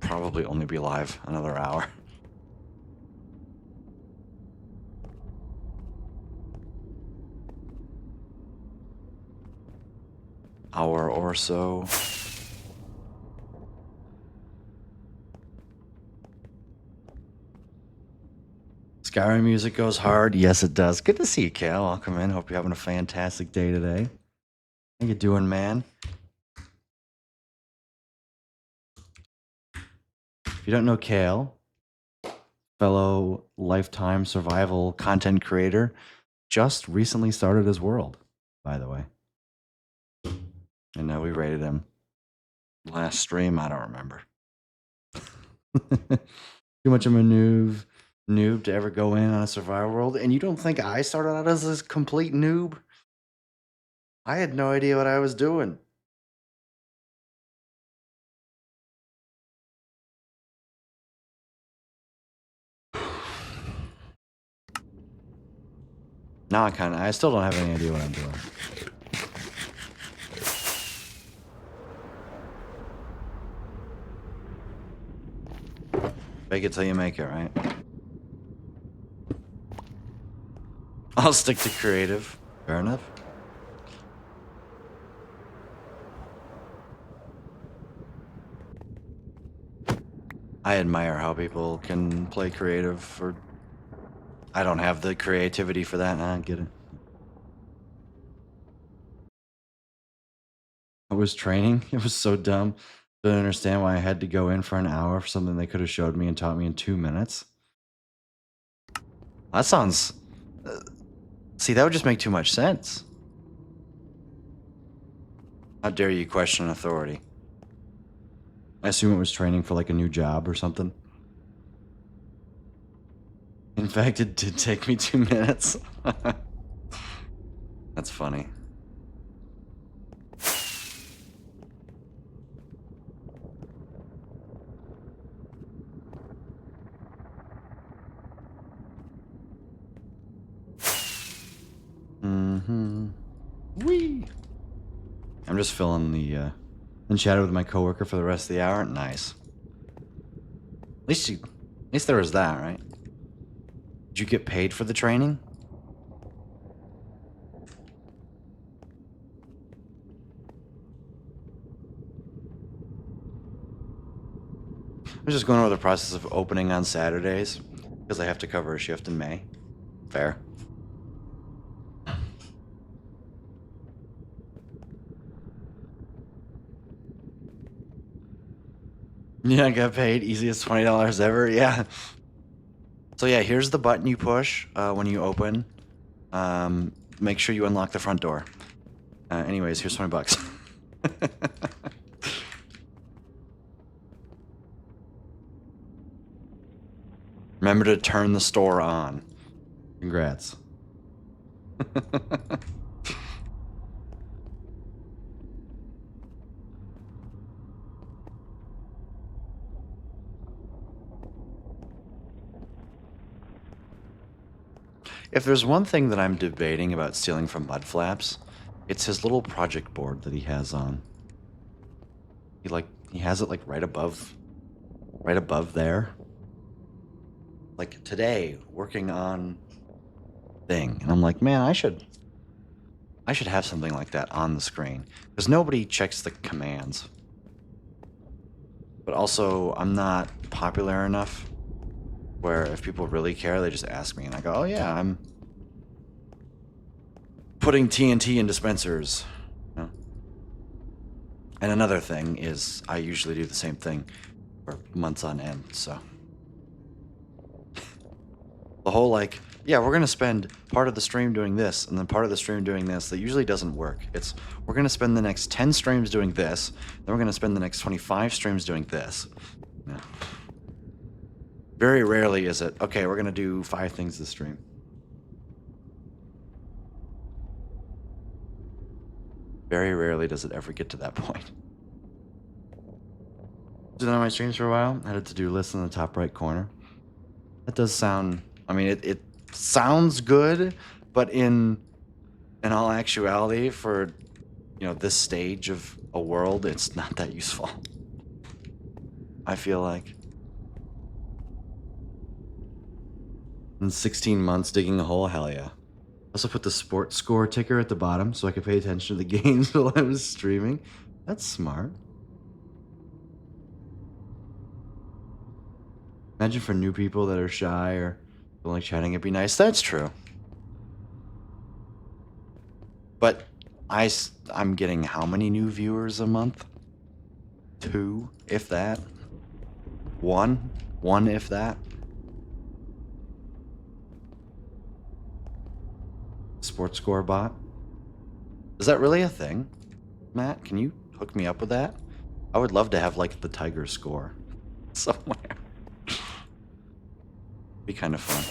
probably only be live another hour. Hour or so. Skyrim music goes hard. Yes, it does. Good to see you, Cal. Welcome in. Hope you're having a fantastic day today. How you doing, man? If you don't know Kale, fellow lifetime survival content creator, just recently started his world, by the way. And now we rated him last stream. I don't remember. Too much of a noob to ever go in on a survival world. And you don't think I started out as this complete noob? I had no idea what I was doing. Now I still don't have any idea what I'm doing. Fake it till you make it, right? I'll stick to creative. Fair enough. I admire how people can play creative, or I don't have the creativity for that. I get it. I was training. It was so dumb. Didn't understand why I had to go in for an hour for something they could have showed me and taught me in 2 minutes. That sounds... see, that would just make too much sense. How dare you question authority? I assume it was training for like a new job or something. In fact, it did take me 2 minutes. That's funny. Wee. I'm just filling the and chatted with my coworker for the rest of the hour. Nice. At least there was that, right? Did you get paid for the training? I was just going over the process of opening on Saturdays because I have to cover a shift in May. Fair. Yeah, I got paid. Easiest $20 ever. Yeah. So yeah, here's the button you push when you open. Make sure you unlock the front door. Anyways, here's $20. Remember to turn the store on. Congrats. If there's one thing that I'm debating about stealing from Mudflaps, it's his little project board that he has on. He has it like right above there. Like today, working on thing, and I'm like, man, I should have something like that on the screen because nobody checks the commands. But also, I'm not popular enough where if people really care, they just ask me, and I go, oh yeah, I'm putting TNT in dispensers. You know? And another thing is I usually do the same thing for months on end, so. The whole like, yeah, we're going to spend part of the stream doing this and then part of the stream doing this, that usually doesn't work. It's, we're going to spend the next 10 streams doing this, then we're going to spend the next 25 streams doing this. Yeah. Very rarely is it, okay, we're going to do 5 things this stream. Very rarely does it ever get to that point. Did on my streams for a while, I had a to-do list in the top right corner. That does sound, I mean, it sounds good, but in all actuality, for, you know, this stage of a world, it's not that useful. I feel like. In 16 months digging a hole, hell yeah. Also put the sports score ticker at the bottom so I could pay attention to the games while I was streaming. That's smart. Imagine for new people that are shy or don't like chatting, it'd be nice. That's true. But I'm getting how many new viewers a month? 2, if that. 1, if that. Sports score bot. Is that really a thing? Matt, can you hook me up with that? I would love to have like the Tiger score somewhere. Be kind of fun.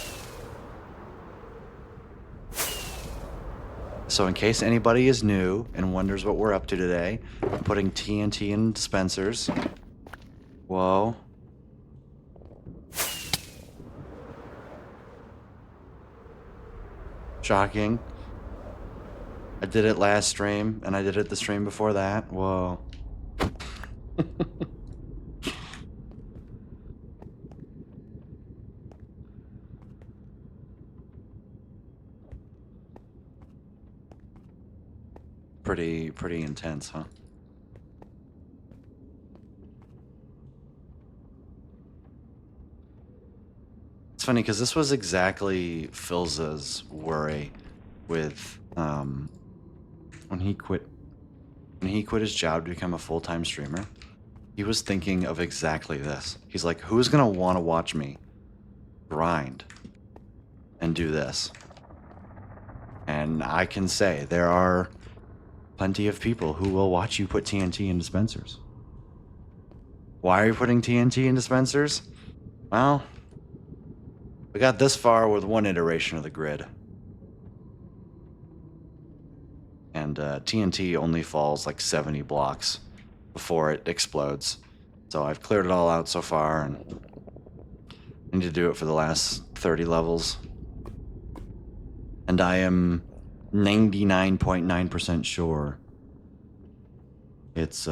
So in case anybody is new and wonders what we're up to today, I'm putting TNT in dispensers. Whoa. Shocking. I did it last stream, and I did it the stream before that. Whoa. Pretty intense, huh? It's funny because this was exactly Philza's worry with when he quit his job to become a full-time streamer. He was thinking of exactly this. He's like, who's gonna want to watch me grind and do this? And I can say there are plenty of people who will watch you put TNT in dispensers. Why are you putting TNT in dispensers? Well, we got this far with one iteration of the grid. And TNT only falls like 70 blocks before it explodes. So I've cleared it all out so far, and I need to do it for the last 30 levels. And I am 99.9% sure it's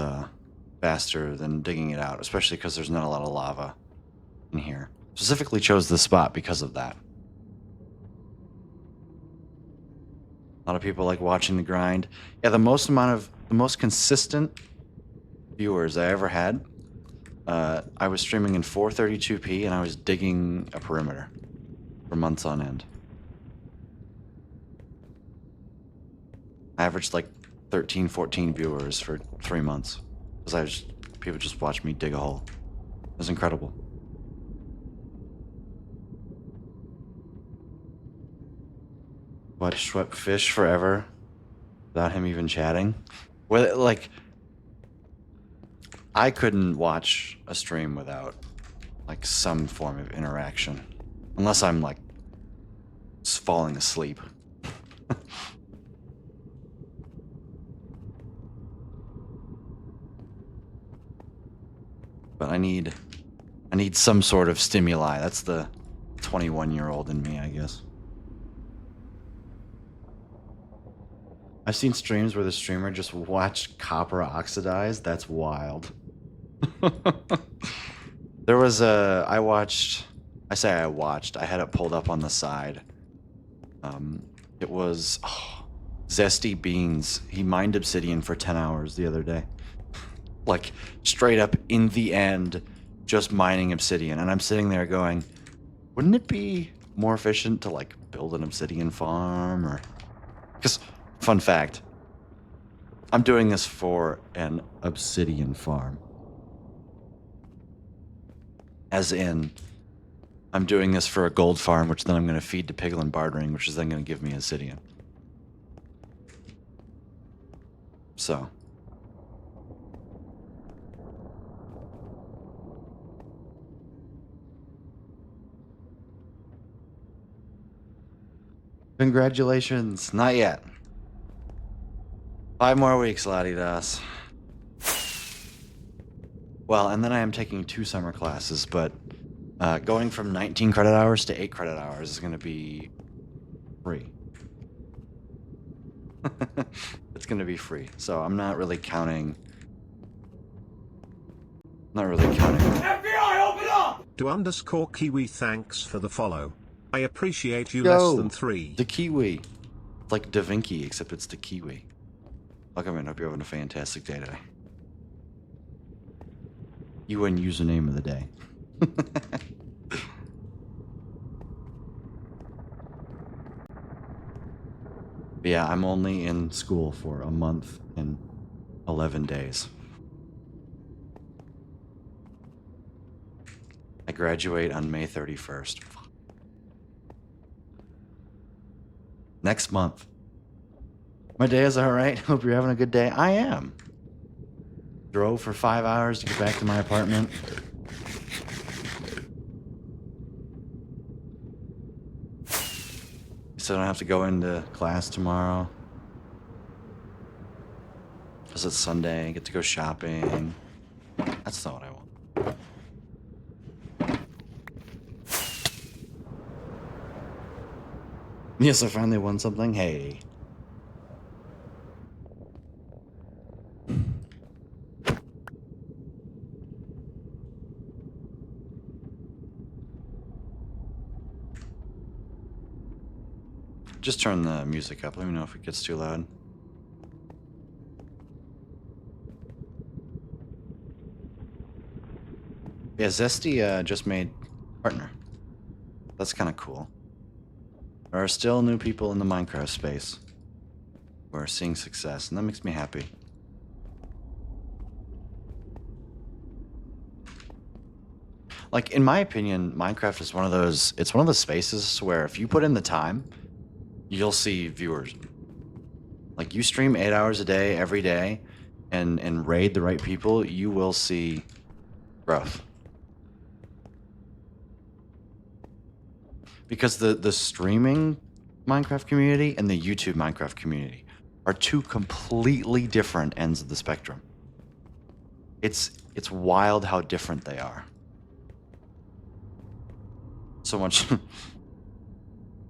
faster than digging it out, especially because there's not a lot of lava in here. Specifically chose this spot because of that. A lot of people like watching the grind. Yeah, the most consistent viewers I ever had, I was streaming in 432p and I was digging a perimeter for months on end. I averaged like 13, 14 viewers for 3 months. Because people just watched me dig a hole. It was incredible. Watch swept fish forever without him even chatting. Well, like, I couldn't watch a stream without like some form of interaction, unless I'm like falling asleep. But I need some sort of stimuli. That's the 21-year-old in me, I guess. I've seen streams where the streamer just watched copper oxidize. That's wild. There was I had it pulled up on the side. It was Zesty Beans. He mined obsidian for 10 hours the other day. Like, straight up in the end, just mining obsidian. And I'm sitting there going, wouldn't it be more efficient to, like, build an obsidian farm? Or... Because, fun fact, I'm doing this for an obsidian farm. As in, I'm doing this for a gold farm, which then I'm going to feed to Piglin Bartering, which is then going to give me obsidian. So... Congratulations. Not yet. 5 more weeks, Ladidas. Well, and then I am taking 2 summer classes, but going from 19 credit hours to 8 credit hours is going to be free. It's going to be free. So I'm not really counting... FBI, open up! _Kiwi, thanks for the follow. I appreciate you Yo, less than 3. The Kiwi. It's like Da Vinci, except it's the Kiwi. Welcome in. Hope you're having a fantastic day today. UN username of the day. But yeah, I'm only in school for a month and 11 days. I graduate on May 31st. Next month. My day is alright. Hope you're having a good day. I am. Drove for 5 hours to get back to my apartment. So I don't have to go into class tomorrow. Because it's Sunday. I get to go shopping. That's not what I want. Yes, I finally won something. Hey. Just turn the music up. Let me know if it gets too loud. Yeah, Zesty just made partner. That's kind of cool. There are still new people in the Minecraft space who are seeing success, and that makes me happy. Like, in my opinion, Minecraft is one of those spaces where if you put in the time, you'll see viewers. Like, you stream 8 hours a day, every day, and raid the right people, you will see growth. Because the streaming Minecraft community and the YouTube Minecraft community are 2 completely different ends of the spectrum. It's wild how different they are. So much.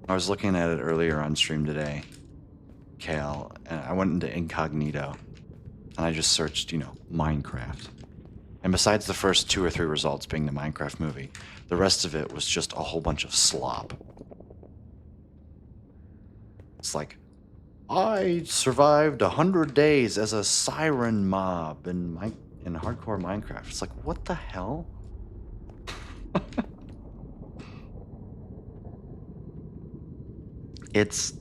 I was looking at it earlier on stream today. Kale, and I went into incognito, and I just searched, Minecraft. And besides the first 2 or 3 results being the Minecraft movie, the rest of it was just a whole bunch of slop. It's like, I survived 100 days as a siren mob in hardcore Minecraft. It's like, what the hell? It's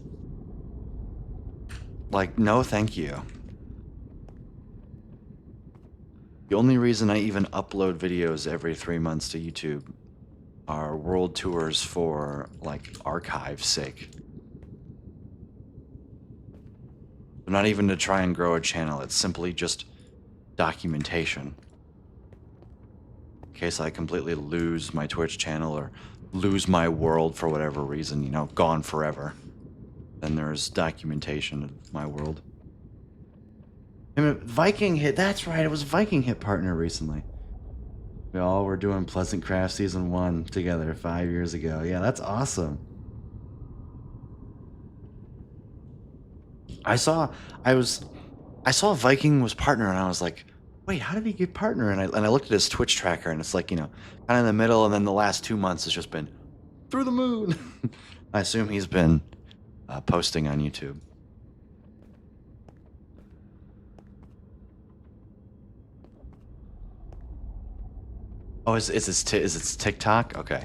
like, no, thank you. The only reason I even upload videos every 3 months to YouTube are world tours for, like, archive's sake. Not even to try and grow a channel, it's simply just documentation. In case I completely lose my Twitch channel or lose my world for whatever reason, gone forever. Then there's documentation of my world. Viking hit, that's right, it was Viking hit partner recently. We all were doing Pleasant Craft Season 1 together 5 years ago. Yeah, that's awesome. I saw Viking was partner, and I was like, wait, how did he get partner? And I looked at his Twitch tracker, and it's like, kind of in the middle, and then the last 2 months has just been through the moon. I assume he's been posting on YouTube. Oh, is it TikTok? Okay.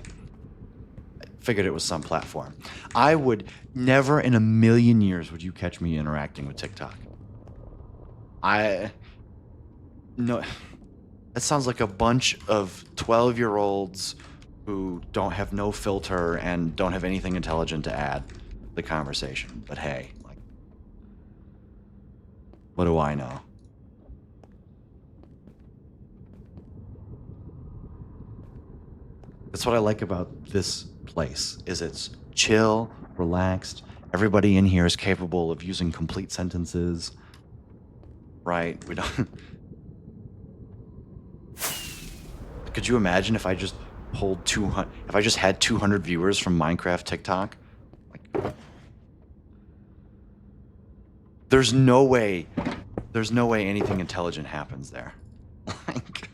I figured it was some platform. I would never in a million years would you catch me interacting with TikTok. No, that sounds like a bunch of 12-year-olds who don't have no filter and don't have anything intelligent to add to the conversation. But hey, like, what do I know? That's what I like about this place, is it's chill, relaxed. Everybody in here is capable of using complete sentences. Right? We don't... Could you imagine if I just pulled 200... If I just had 200 viewers from Minecraft TikTok? Like... There's no way anything intelligent happens there. Like...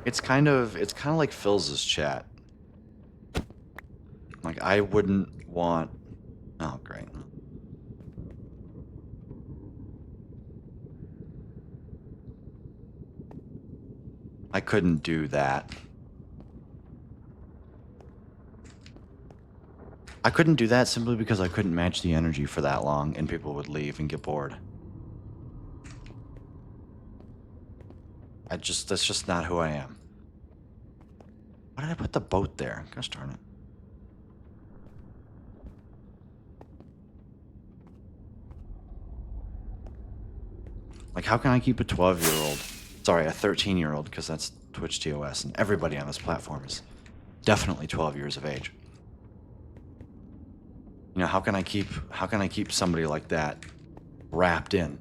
It's kind of like Phil's chat. Like, I wouldn't want... Oh, great. I couldn't do that. I couldn't do that simply because I couldn't match the energy for that long, and people would leave and get bored. That's just not who I am. Why did I put the boat there? Gosh darn it. Like, how can I keep a 12-year-old, sorry, a 13-year-old, because that's Twitch TOS, and everybody on this platform is definitely 12 years of age. How can I keep somebody like that wrapped in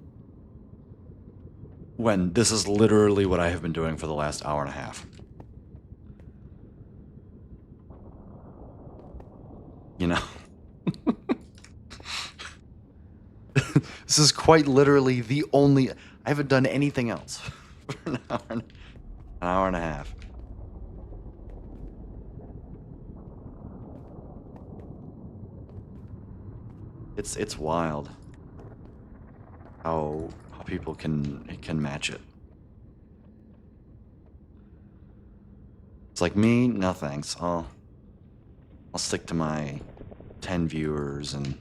when this is literally what I have been doing for the last hour and a half? This is quite literally the only... I haven't done anything else for an hour and a half. It's wild how people can match it. It's like me, no thanks. I'll stick to my 10 viewers and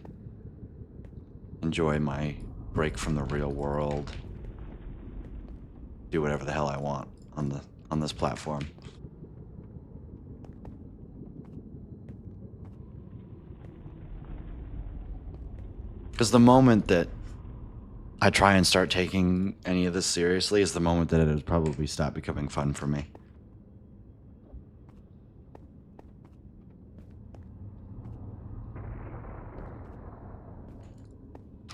enjoy my break from the real world. Do whatever the hell I want on this platform. Because the moment that I try and start taking any of this seriously is the moment that it has probably stopped becoming fun for me.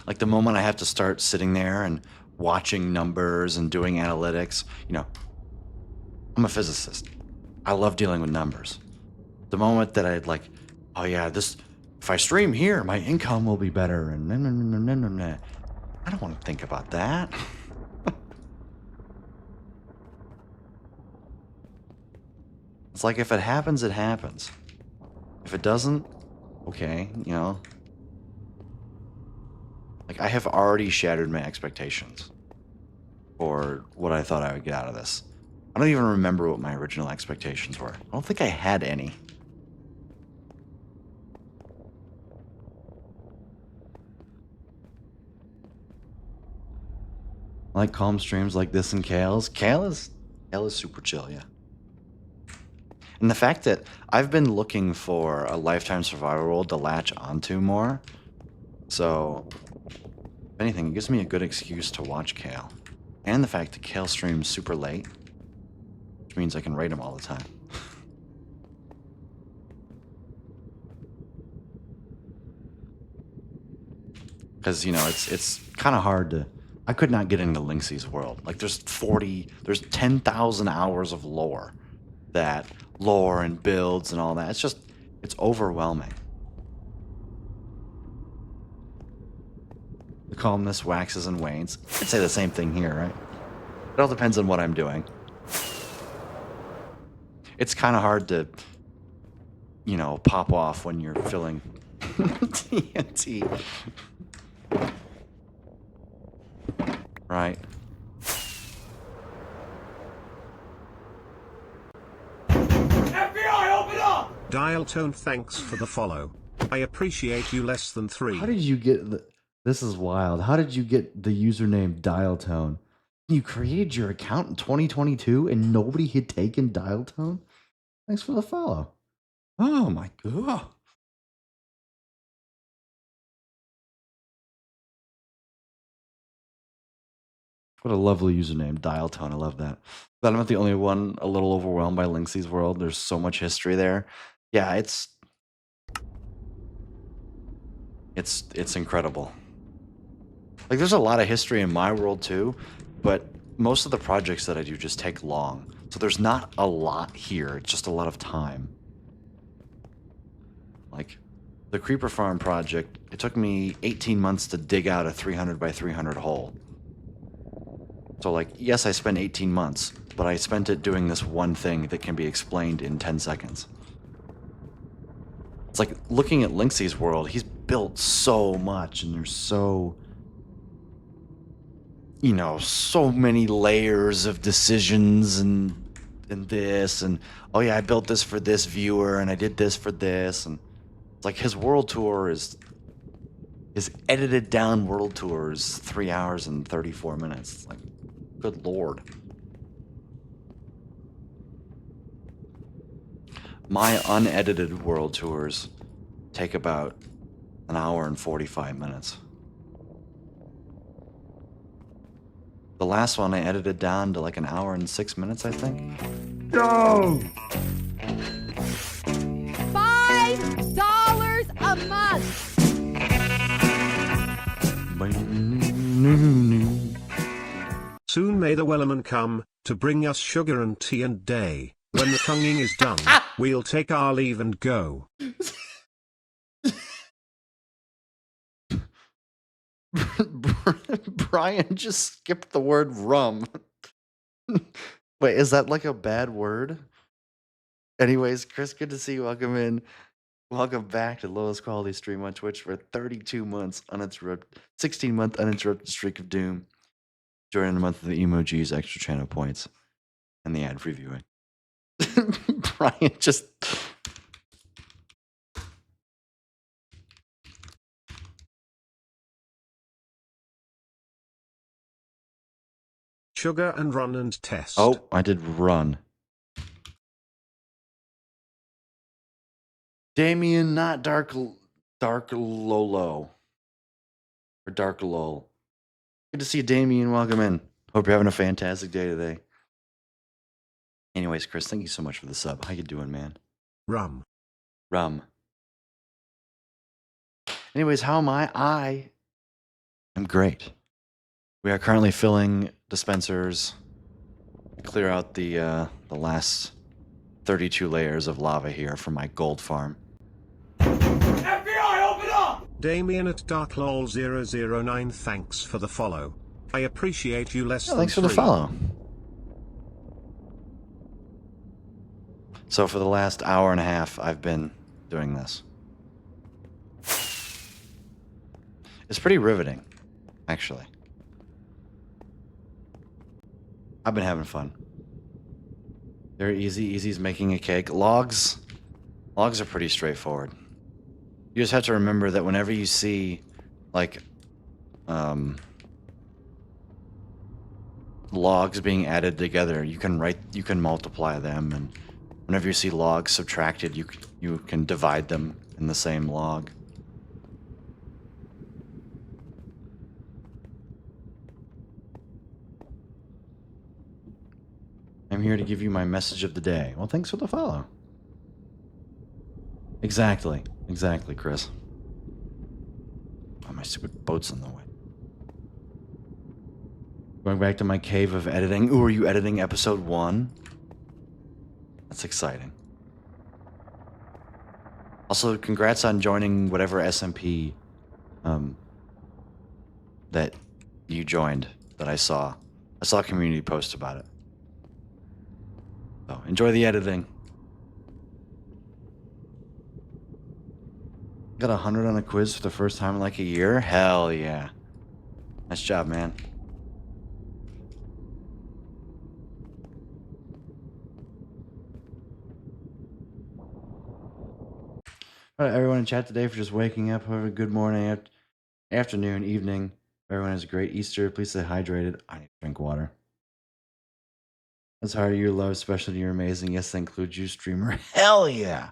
Like the moment I have to start sitting there and watching numbers and doing analytics, I'm a physicist. I love dealing with numbers. The moment that I'd like, oh yeah, if I stream here, my income will be better, and I don't want to think about that. It's like if it happens, it happens. If it doesn't, okay, Like I have already shattered my expectations for what I thought I would get out of this. I don't even remember what my original expectations were. I don't think I had any. I like calm streams like this and Kale's. Kale is super chill, yeah. And the fact that I've been looking for a Lifetime Survival World to latch onto more. So, if anything, it gives me a good excuse to watch Kale. And the fact that Kale streams super late, which means I can raid him all the time. Because, it's kind of hard to... I could not get into Linksys world. Like, there's 10,000 hours of lore. Lore and builds and all that. It's overwhelming. The calmness waxes and wanes. I'd say the same thing here, right? It all depends on what I'm doing. It's kind of hard to, pop off when you're filling TNT. Right? FBI, open up! Dial Tone, thanks for the follow. I appreciate you less than 3. How did you get this is wild. How did you get the username Dial Tone? You created your account in 2022 and nobody had taken Dial Tone? Thanks for the follow. Oh my god. What a lovely username, Dial Tone. I love that. But I'm not the only one a little overwhelmed by Linksy's world. There's so much history there. Yeah, it's incredible. Like, there's a lot of history in my world too, but most of the projects that I do just take long. So there's not a lot here. It's just a lot of time. Like, the Creeper Farm project, it took me 18 months to dig out a 300 by 300 hole. So, like, yes, I spent 18 months, but I spent it doing this one thing that can be explained in 10 seconds. It's like looking at Linksy's world. He's built so much, and there's so many layers of decisions and this, and oh yeah, I built this for this viewer, and I did this for this, and it's like his world tour is edited down world tours 3 hours and 34 minutes. It's like, good lord. My unedited world tours take about an hour and 45 minutes. The last one I edited down to like an hour and 6 minutes, I think. No! $5 a month. Soon may the Wellerman come, to bring us sugar and tea and day. When the tonguing is done, we'll take our leave and go. Brian just skipped the word rum. Wait, is that like a bad word? Anyways, Chris, good to see you. Welcome in. Welcome back to Lowest Quality Stream on Twitch for 32 months uninterrupted, 16-month uninterrupted streak of doom. Joining the month of the emojis, extra channel points, and the ad free viewing. Brian just... Sugar and run and test. Oh, I did run. Damien, not Dark Lolo. Or Dark Lol. Good to see you, Damien. Welcome in. Hope you're having a fantastic day today. Anyways, Chris, thank you so much for the sub. How you doing, man? Rum. Rum. Anyways, how am I? I'm great. We are currently filling dispensers. Clear out the last 32 layers of lava here from my gold farm. FBI, open up! Damien at DarkLol009, thanks for the follow. I appreciate you less Yeah, than thanks for the 3. follow. So for the last hour and a half, I've been doing this. It's pretty riveting, actually. I've been having fun. Very easy. Easy's making a cake. Logs are pretty straightforward. You just have to remember that whenever you see, like, logs being added together, you can multiply them, and whenever you see logs subtracted, you can divide them in the same log. I'm here to give you my message of the day. Well, thanks for the follow. Exactly, Chris. Oh, my stupid boat's in the way. Going back to my cave of editing. Ooh, are you editing episode 1? That's exciting. Also, congrats on joining whatever SMP that you joined that I saw. I saw a community post about it. So, enjoy the editing. Got 100 on a quiz for the first time in like a year? Hell yeah. Nice job, man. All right, everyone in chat today for just waking up. Have a good morning, afternoon, evening. Everyone has a great Easter. Please stay hydrated. I need to drink water. That's how you love, especially you're amazing. Yes, that includes you, streamer. Hell yeah.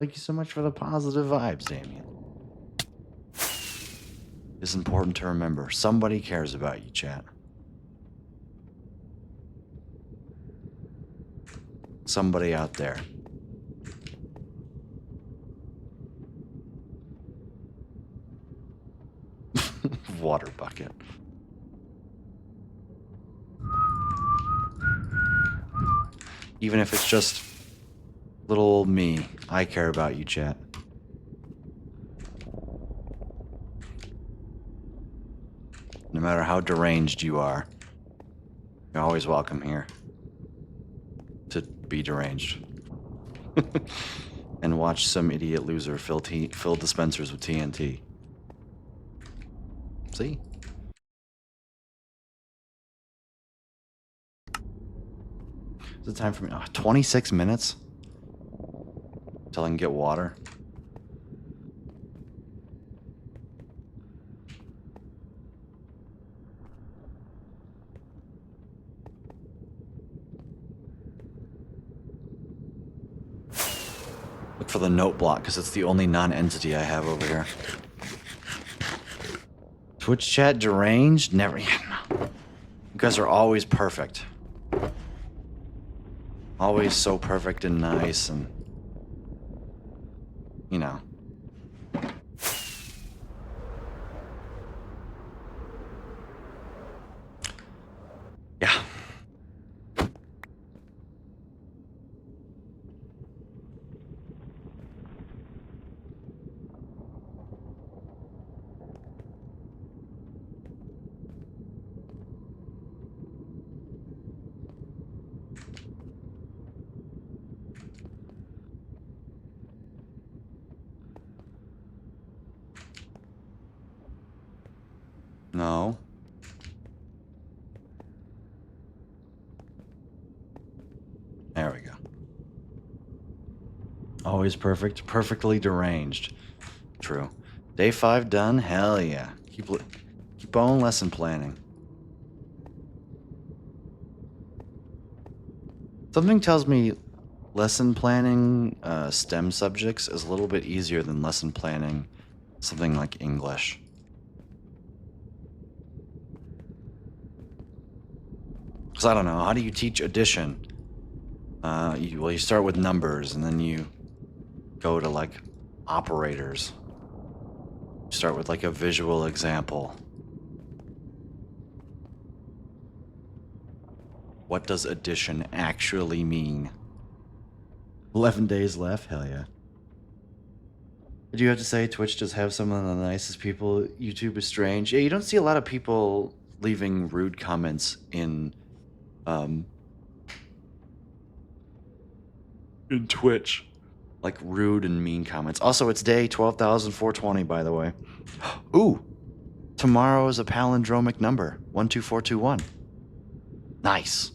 Thank you so much for the positive vibes, Damien. It's important to remember. Somebody cares about you, chat. Somebody out there. Water bucket. Even if it's just little old me, I care about you, chat. No matter how deranged you are, you're always welcome here to be deranged. And watch some idiot loser fill dispensers with TNT. See? Is it time for me? 26 minutes? Till I can get water. Look for the note block, because it's the only non-entity I have over here. Twitch chat deranged? Never. You guys are always perfect. Always so perfect and nice and... You know. Yeah. No. There we go. Always perfect. Perfectly deranged. True. Day 5 done? Hell yeah. Keep on lesson planning. Something tells me lesson planning STEM subjects is a little bit easier than lesson planning something like English. Because I don't know, how do you teach addition? You start with numbers and then you go to like operators. You start with like a visual example. What does addition actually mean? 11 days left? Hell yeah. Did you have to say Twitch does have some of the nicest people? YouTube is strange. Yeah, you don't see a lot of people leaving rude comments in Twitch. Like rude and mean comments. Also, it's day 12,420, by the way. Ooh, tomorrow is a palindromic number, 12421. Nice.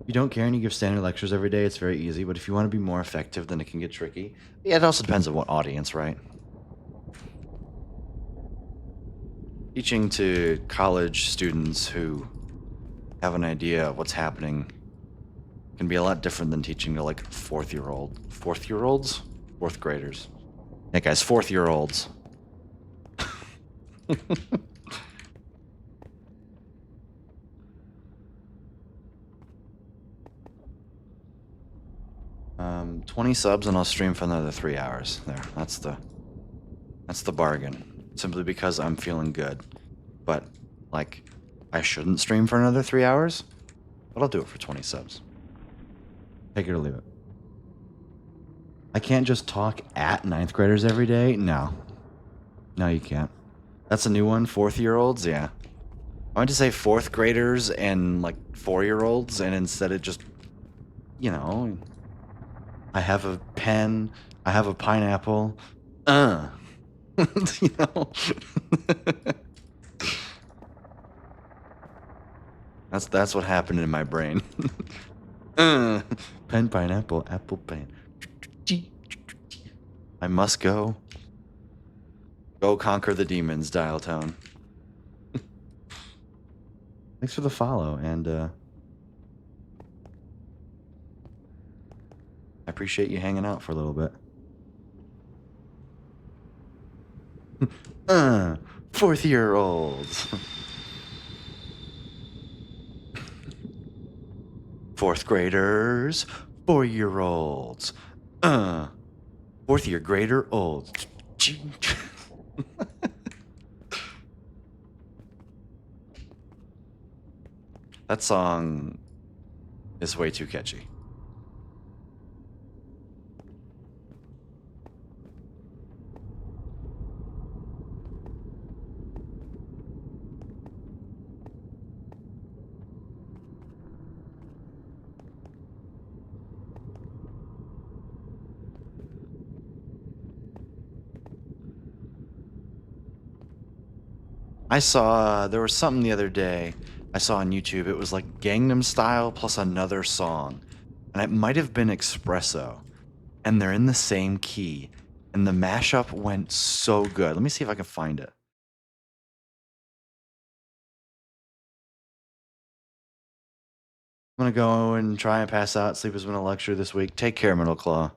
You don't care and you give standard lectures every day, it's very easy, but if you want to be more effective, then it can get tricky. Yeah, it also depends on what audience, right? Teaching to college students who have an idea of what's happening can be a lot different than teaching to like fourth graders. Yeah, guys, fourth-year-olds. Um, 20 subs and I'll stream for another 3 hours. There, that's the bargain. Simply because I'm feeling good, but like I shouldn't stream for another 3 hours, but I'll do it for 20 subs. Take it or leave it. I can't just talk at ninth graders every day. No, you can't. That's a new one. Fourth-year-olds, yeah. I went to say fourth graders and like 4-year-olds, and instead it just, you know, I have a pen, I have a pineapple, you know. That's what happened in my brain. Pen, pineapple, apple, pen. I must go. Go conquer the demons, Dial Tone. Thanks for the follow, and I appreciate you hanging out for a little bit. Fourth-year-olds. Fourth graders, 4-year-olds. Fourth-year grader olds. That song is way too catchy. There was something the other day I saw on YouTube. It was like Gangnam Style plus another song. And it might have been Espresso. And they're in the same key. And the mashup went so good. Let me see if I can find it. I'm going to go and try and pass out. Sleep has been a luxury this week. Take care, Middle Claw.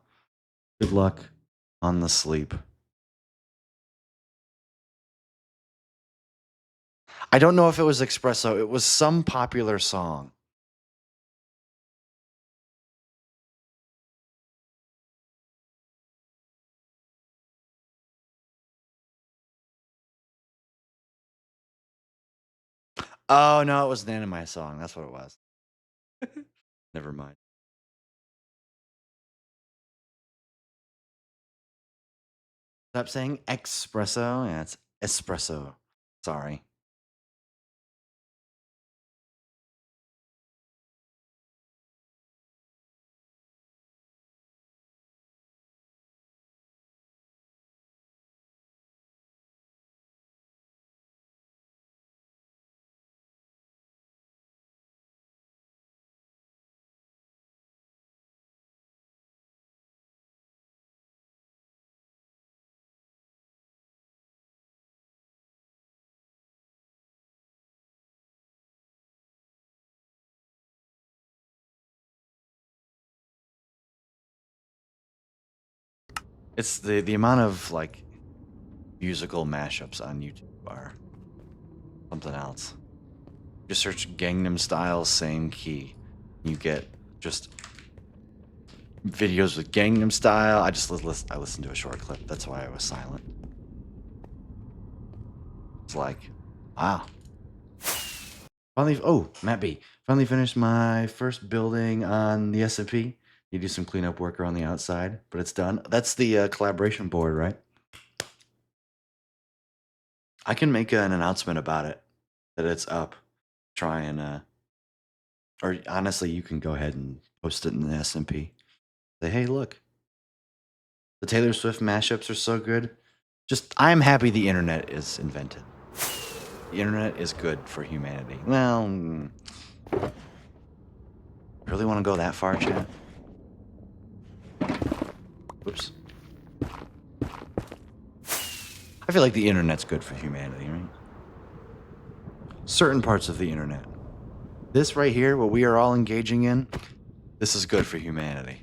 Good luck on the sleep. I don't know if it was Espresso. It was some popular song. Oh, no, it was the name of my song. That's what it was. Never mind. Stop saying espresso. Yeah, it's espresso. Sorry. It's the amount of like musical mashups on YouTube are something else. Just search Gangnam Style same key. You get just videos with Gangnam Style. I listened to a short clip. That's why I was silent. It's like, wow. Finally, oh, Matt B. Finally finished my first building on the SMP. You do some cleanup work around the outside, but it's done. That's the collaboration board, right? I can make an announcement about it, that it's up. Try and, or honestly, you can go ahead and post it in the SMP. Say, hey, look, the Taylor Swift mashups are so good. Just, I'm happy the internet is invented. The internet is good for humanity. Well, really want to go that far, chat? Oops. I feel like the internet's good for humanity, right? Certain parts of the internet. This right here, what we are all engaging in, this is good for humanity.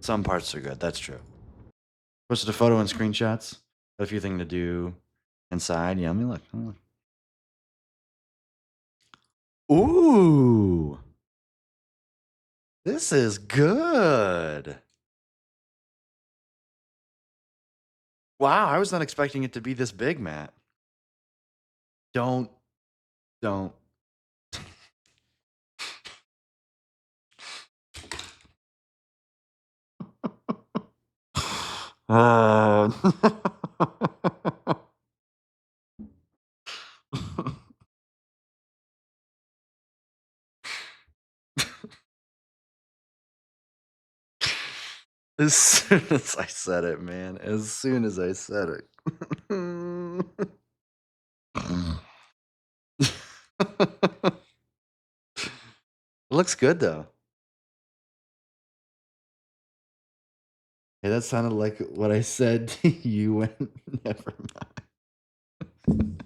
Some parts are good, that's true. Posted a photo and screenshots. Got a few things to do inside. Yeah, let me look. Ooh. This is good. Wow, I was not expecting it to be this big, Matt. Don't. As soon as I said it, man. As soon as I said it. It looks good though. Hey, that sounded like what I said to you when never mind.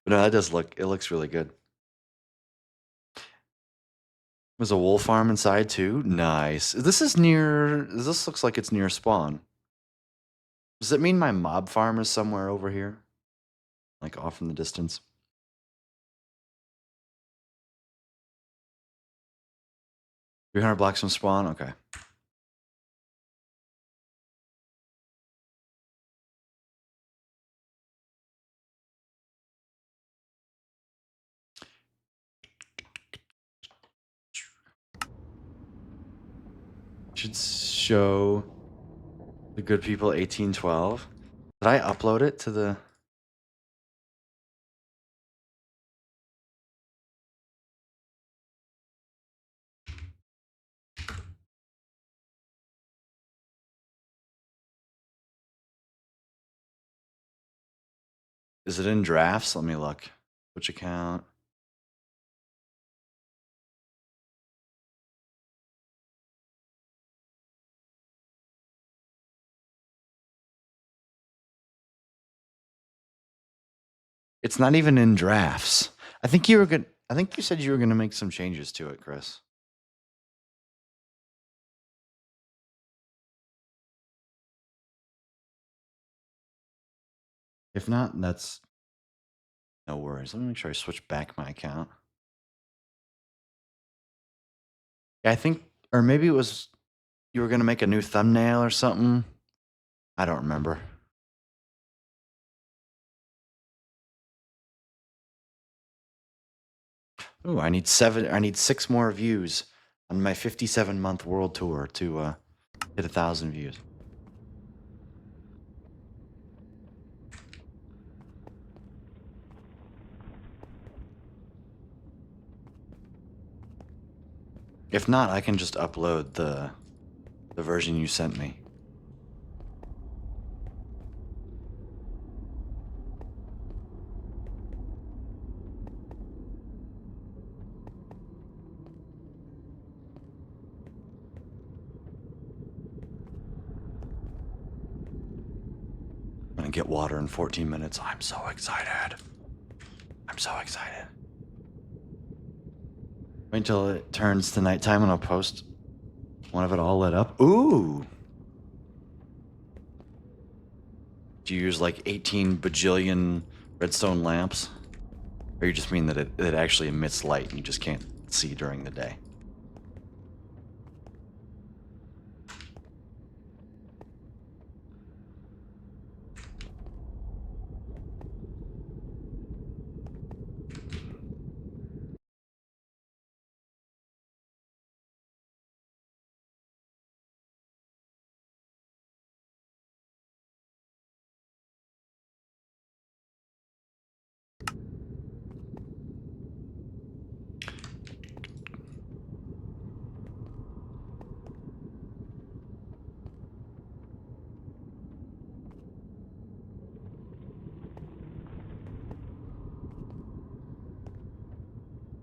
But no, that does look, it looks really good. There's a wool farm inside too. Nice. This is near, this looks like it's near spawn. Does it mean my mob farm is somewhere over here? Like off in the distance? 300 blocks from spawn? Okay. Should show the good people 1812. Did I upload it to the... Is it in drafts? Let me look. Which account? It's not even in drafts. I think you were good. I think you said you were going to make some changes to it, Chris. If not, that's no worries. Let me make sure I switch back my account. Yeah, I think, or maybe it was you were going to make a new thumbnail or something. I don't remember. Ooh, I need 6 more views on my 57-month world tour to hit 1,000 views. If not, I can just upload the version you sent me. I'm gonna get water in 14 minutes. I'm so excited. I'm so excited. Wait until it turns to nighttime and I'll post one of it all lit up. Ooh! Do you use like 18 bajillion redstone lamps? Or you just mean that it actually emits light and you just can't see during the day?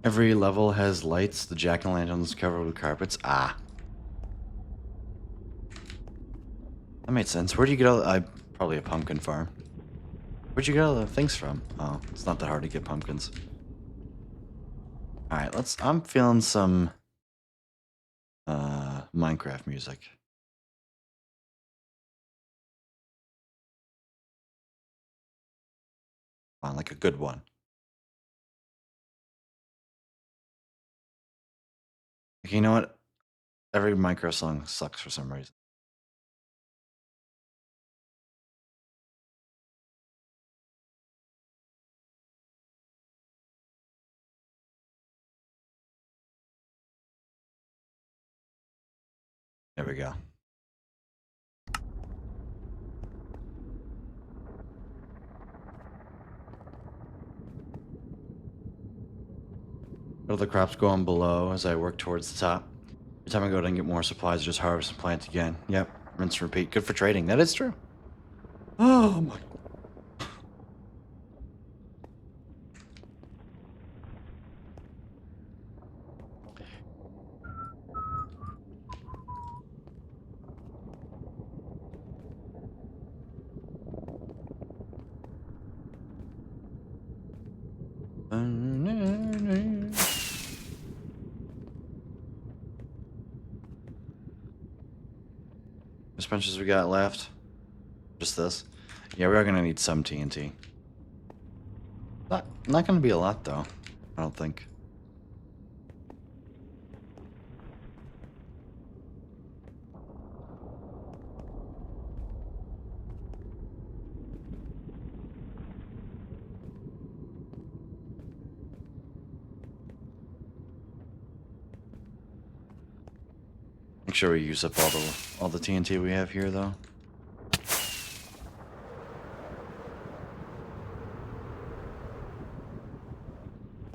Every level has lights. The jack-o'-lanterns covered with carpets. Ah. That made sense. Where'd you get all... probably a pumpkin farm. Where'd you get all the things from? Oh, it's not that hard to get pumpkins. Alright, I'm feeling some... Minecraft music. On, like a good one. You know what? Every Minecraft song sucks for some reason. There we go. What are the crops going below as I work towards the top? Every time I go and get more supplies, I just harvest and plant again. Yep, rinse and repeat. Good for trading. That is true. Oh my. As much as we got left. Just this. Yeah, we are gonna need some TNT. Not gonna be a lot though. I don't think. Make sure we use up all the TNT we have here though.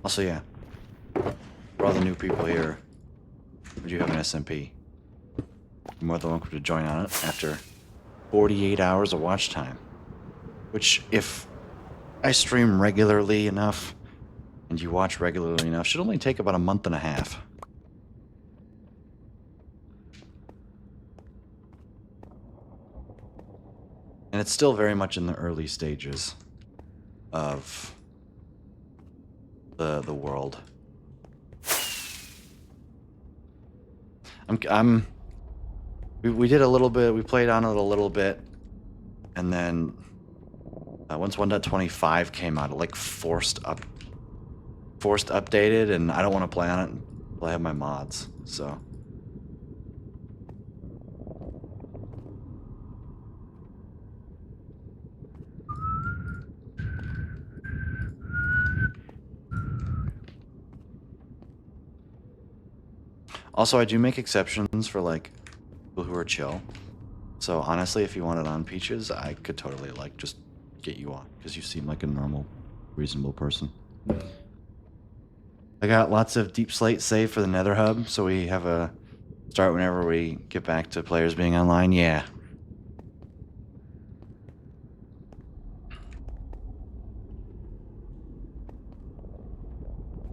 Also, yeah. For all the new people here, we do have an SMP. You're more than welcome to join on it after 48 hours of watch time. Which, if I stream regularly enough, and you watch regularly enough, should only take about a month and a half. And it's still very much in the early stages of the world. We did a little bit, we played on it a little bit, and then once 1.25 came out, it like forced updated, and I don't want to play on it until I have my mods, so. Also, I do make exceptions for like people who are chill. So honestly, if you wanted on Peaches, I could totally like just get you on because you seem like a normal, reasonable person. I got lots of deep slate saved for the Nether Hub, so we have a start whenever we get back to players being online. Yeah.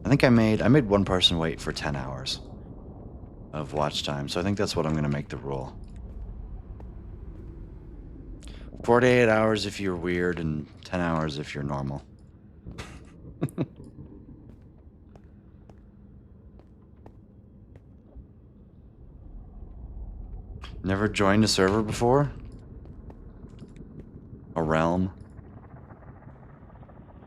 I think I made one person wait for 10 hours of watch time, so I think that's what I'm going to make the rule. 48 hours if you're weird, and 10 hours if you're normal. Never joined a server before? A realm?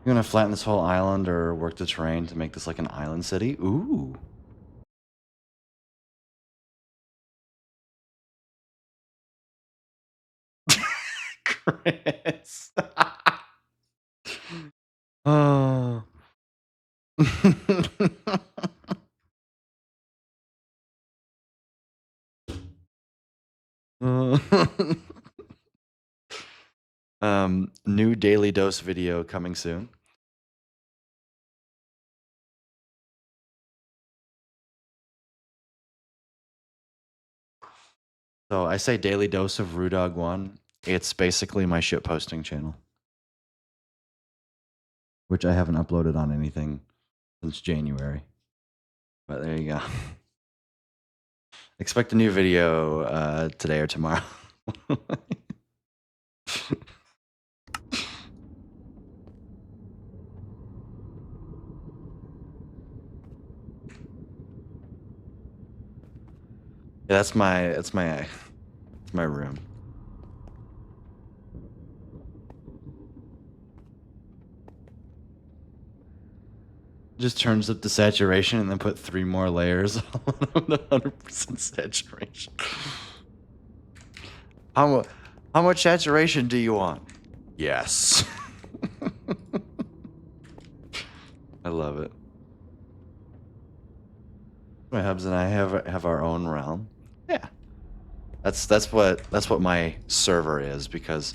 You want to flatten this whole island or work the terrain to make this like an island city? Ooh. Chris. Oh. New daily dose video coming soon. So I say daily dose of Rudog 1. It's basically my shit posting channel, which I haven't uploaded on anything since January. But there you go. Expect a new video today or tomorrow. Yeah, that's my room. Just turns up the saturation and then put 3 more layers on 100% saturation. How much saturation do you want? Yes. I love it. My hubs and I have our own realm. Yeah. That's what my server is, because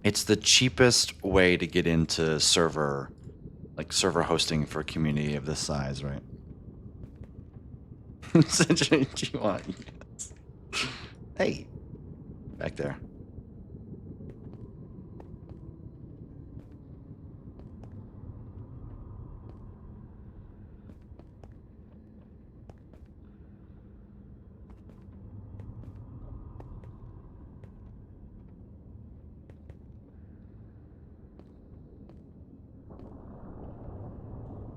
it's the cheapest way to get into server hosting for a community of this size, right? Essentially, do you want? Yes. Hey, back there.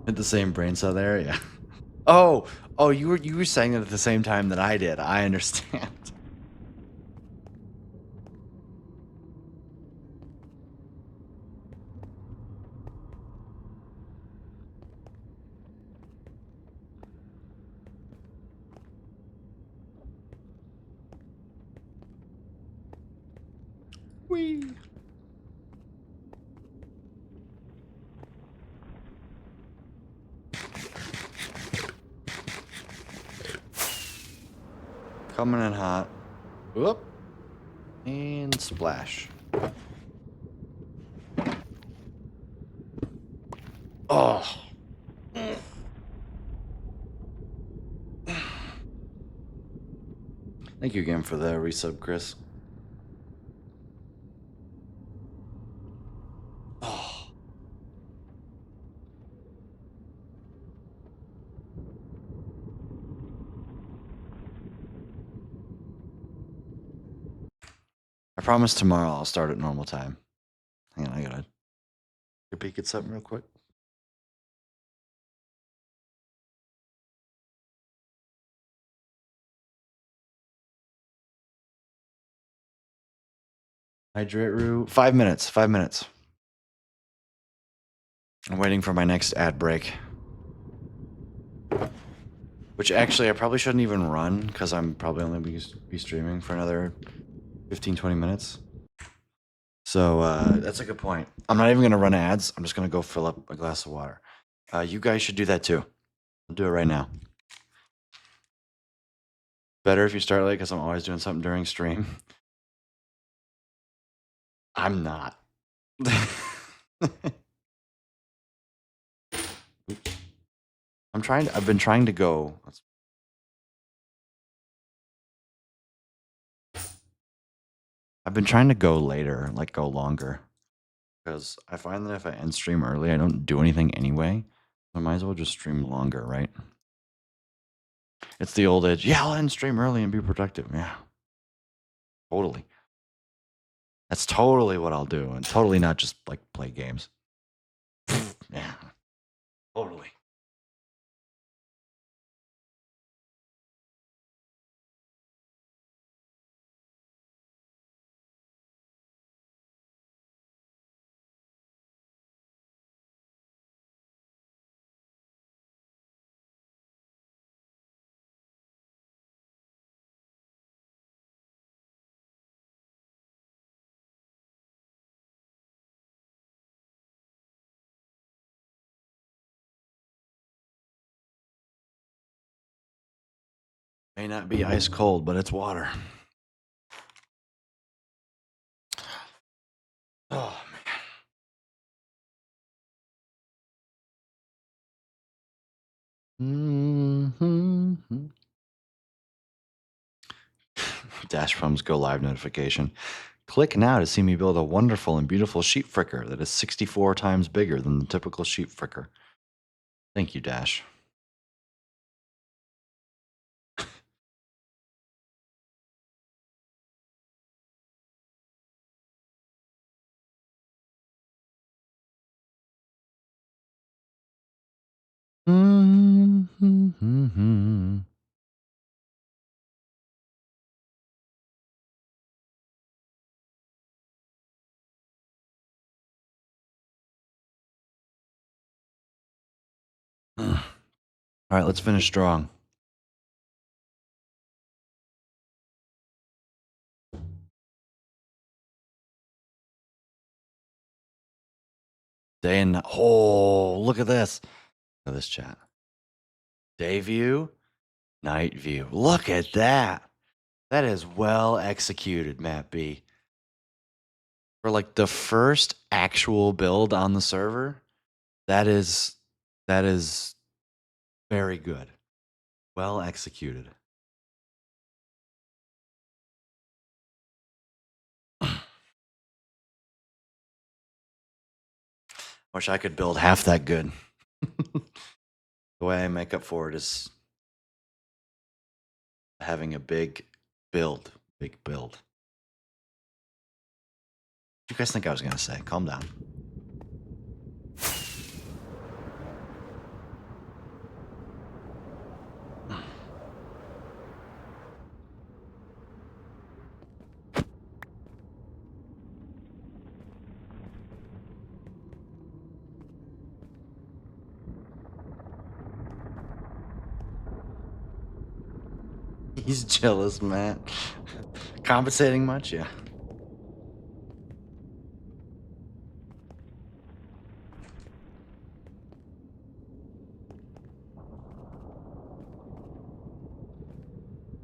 At the same brain cell there, yeah. Oh, you were saying it at the same time that I did. I understand. Whee! Coming in hot. Whoop. And splash. Oh. Thank you again for the resub, Chris. Oh. I promise tomorrow I'll start at normal time. Hang on, I gotta peek at something real quick. Hydrate Roo. 5 minutes. 5 minutes. I'm waiting for my next ad break. Which actually I probably shouldn't even run, because I'm probably only be streaming for another 15-20 minutes. So that's a good point. I'm not even gonna run ads. I'm just gonna go fill up a glass of water. You guys should do that too. I'll do it right now. Better if you start late, because I'm always doing something during stream. I'm not. I've been trying to go. I've been trying to go later, like go longer. Because I find that if I end stream early, I don't do anything anyway. I might as well just stream longer, right? It's the old age. Yeah, I'll end stream early and be productive. Yeah. Totally. That's totally what I'll do. And totally not just like play games. Yeah. Totally. May not be ice cold, but it's water. Oh man. Mm-hmm. Dash Pum's go live notification. Click now to see me build a wonderful and beautiful sheep fricker that is 64 times bigger than the typical sheep fricker. Thank you, Dash. Mm-hmm. All right, let's finish strong. Day and night. Oh, look at this. Look at this chat. Day view, night view. Look at that. That is well executed, Matt B. For like the first actual build on the server, that is very good. Well executed. Wish I could build half that good. The way I make up for it is having a big build. Big build. What do you guys think I was gonna say? Calm down. He's jealous, man. Compensating much? Yeah.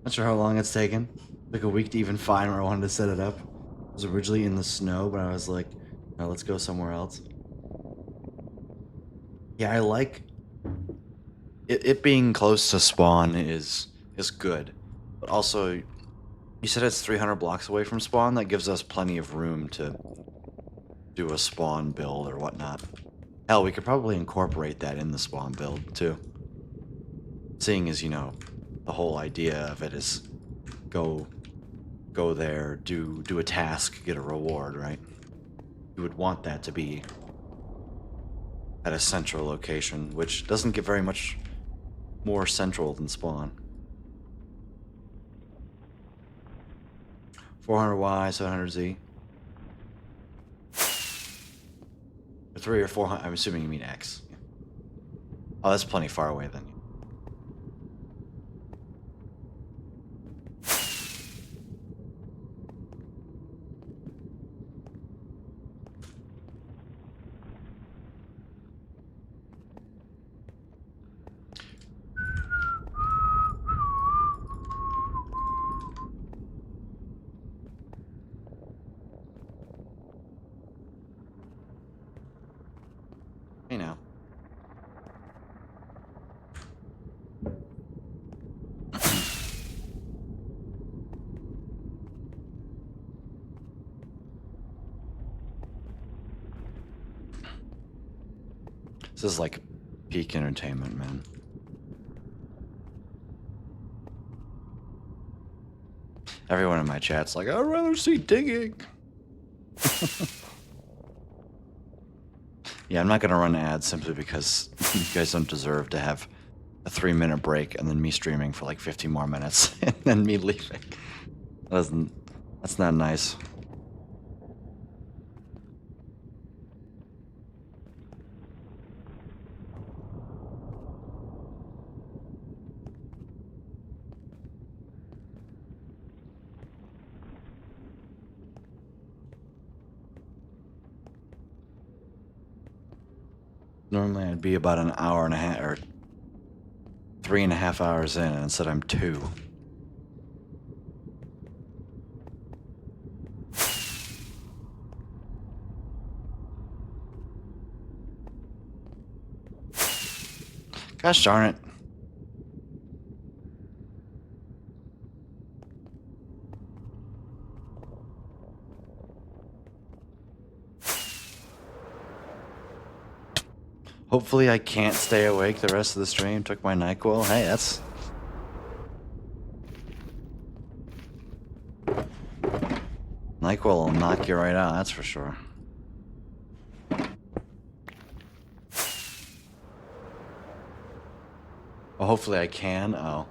Not sure how long it's taken. Took a week to even find where I wanted to set it up. It was originally in the snow, but I was like, no, let's go somewhere else. Yeah, I like it being close to spawn is good. But also, you said it's 300 blocks away from spawn. That gives us plenty of room to do a spawn build or whatnot. Hell, we could probably incorporate that in the spawn build too. Seeing as, you know, the whole idea of it is go there, do a task, get a reward, right? You would want that to be at a central location, which doesn't get very much more central than spawn. 400Y, 700Z. 3 or 400, I'm assuming you mean X. Oh, that's plenty far away then. Hey now. This is like peak entertainment, man. Everyone in my chat's like, I'd rather see digging. Yeah, I'm not gonna run ads simply because you guys don't deserve to have a 3-minute break and then me streaming for like 50 more minutes and then me leaving. That's not nice. Normally I'd be about an hour and a half or 3.5 hours in, and instead I'm 2. Gosh darn it. Hopefully I can't stay awake the rest of the stream. Took my NyQuil. Hey, that's... NyQuil will knock you right out, that's for sure. Well, hopefully I can. Oh.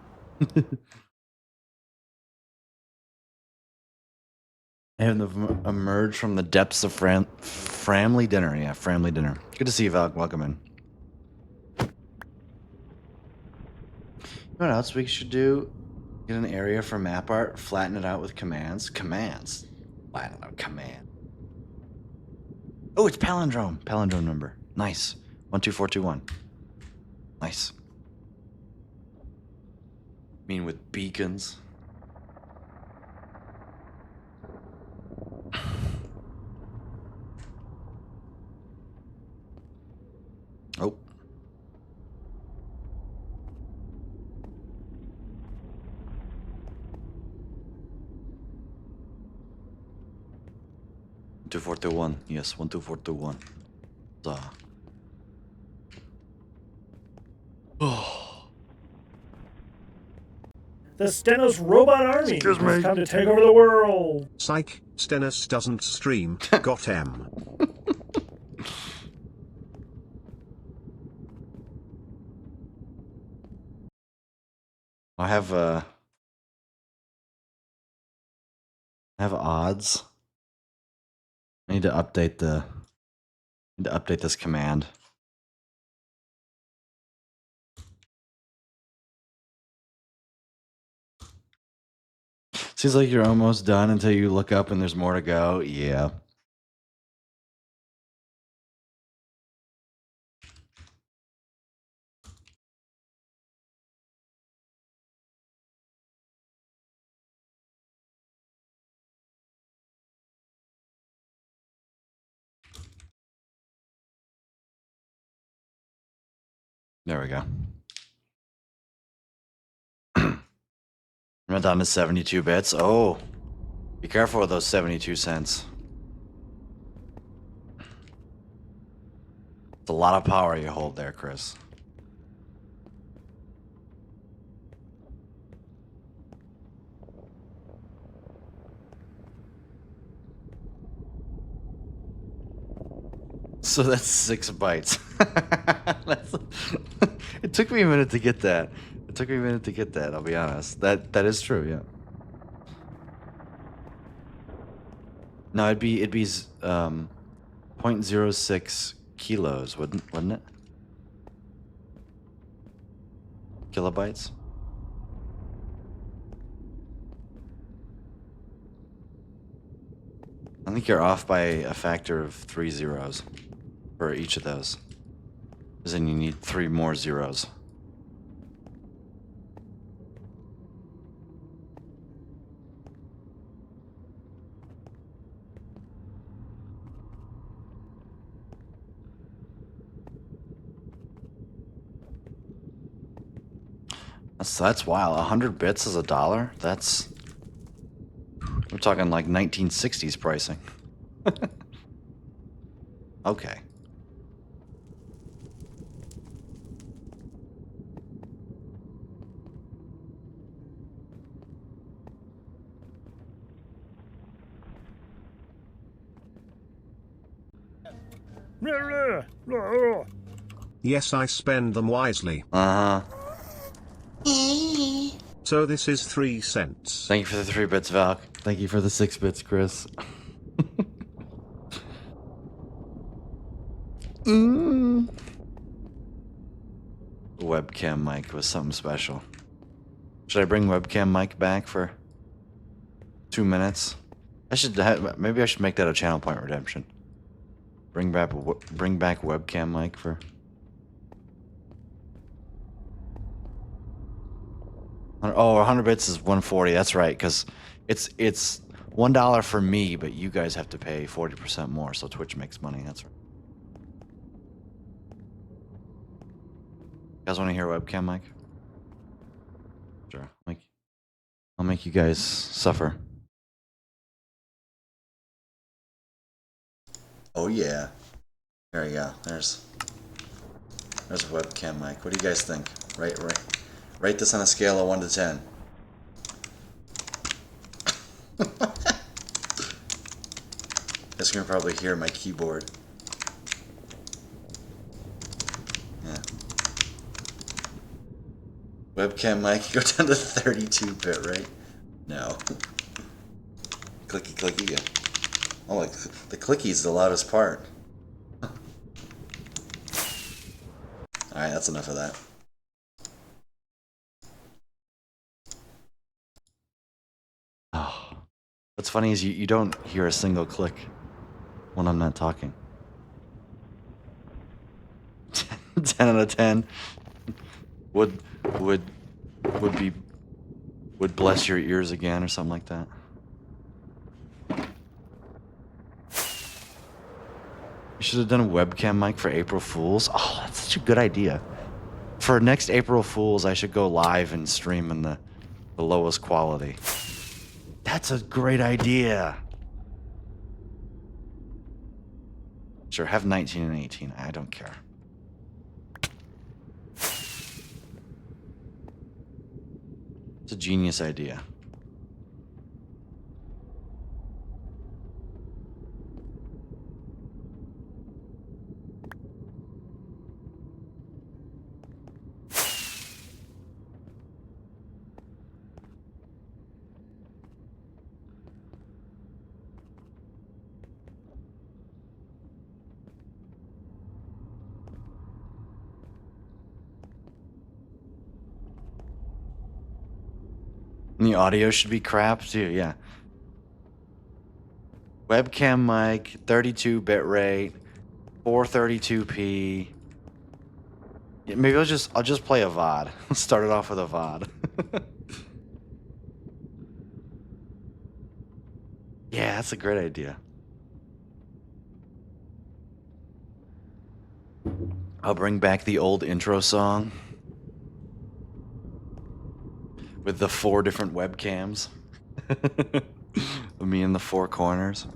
And emerge from the depths of Framley Dinner. Yeah, Framley Dinner. Good to see you, Val. Welcome in. You know what else we should do? Get an area for map art, flatten it out with commands. Commands. Flatten it out, command. Oh, it's palindrome. Palindrome number. Nice. 12421. Nice. Mean with beacons. Oh. Two four two one. Yes, 12421. Oh. The Stenos robot army has come to take over the world. Psych, Stennis doesn't stream. Got M. I have odds. I need to update this command. Seems like you're almost done until you look up and there's more to go. Yeah. There we go. We're down to 72 bits. Oh, be careful with those 72 cents. It's a lot of power you hold there, Chris. So that's 6 bytes. It took me a minute to get that. I'll be honest. That is true, yeah. No, it'd be 0.06 kilos, wouldn't it? Kilobytes? I think you're off by a factor of 3 zeros for each of those. Because then you need 3 more zeros. That's wild. 100 bits is $1? That's... We're talking like 1960s pricing. Okay. Yes, I spend them wisely. Uh-huh. So this is 3 cents. Thank you for the 3 bits, Valk. Thank you for the 6 bits, Chris. Webcam mic was something special. Should I bring webcam mic back for 2 minutes? Maybe I should make that a channel point redemption. Bring back webcam mic for... Oh, 100 bits is 140. That's right, because it's $1 for me, but you guys have to pay 40% more, so Twitch makes money. That's right. guys want to hear webcam mic? Sure. I'll make you guys suffer. Oh yeah. There you go. There's a webcam mic. What do you guys think? Rate this on a scale of 1 to 10. Guess you can probably hear my keyboard. Yeah. Webcam mic, go down to 32 bit, right? No. Clicky clicky. Yeah. Oh, like the clicky's the loudest part. Alright, that's enough of that. Oh. What's funny is you don't hear a single click when I'm not talking. 10 out of 10 would bless your ears again or something like that. You should have done a webcam mic for April Fools. Oh, that's such a good idea. For next April Fools, I should go live and stream in the lowest quality. That's a great idea. Sure, have 19 and 18. I don't care. It's a genius idea. And the audio should be crap too, yeah. Webcam mic, 32 bitrate, 432p. Yeah, maybe I'll just play a VOD. Start it off with a VOD. Yeah, that's a great idea. I'll bring back the old intro song with the 4 different webcams. Me in the 4 corners.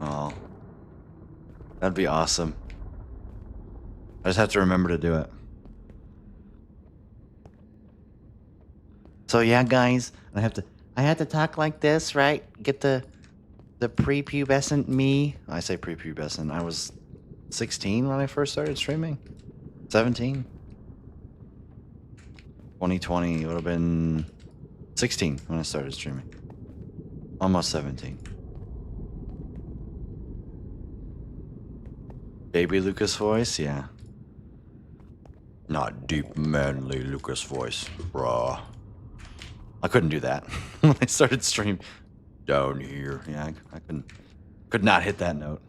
Oh, that'd be awesome. I just have to remember to do it. So yeah, guys, I have to talk like this, right? Get the prepubescent me. I say prepubescent. I was 16 when I first started streaming. 17. 2020 would have been 16 when I started streaming. Almost 17. Baby Lucas voice, yeah. Not deep, manly Lucas voice, bruh. I couldn't do that when I started stream down here. Yeah, I could not hit that note.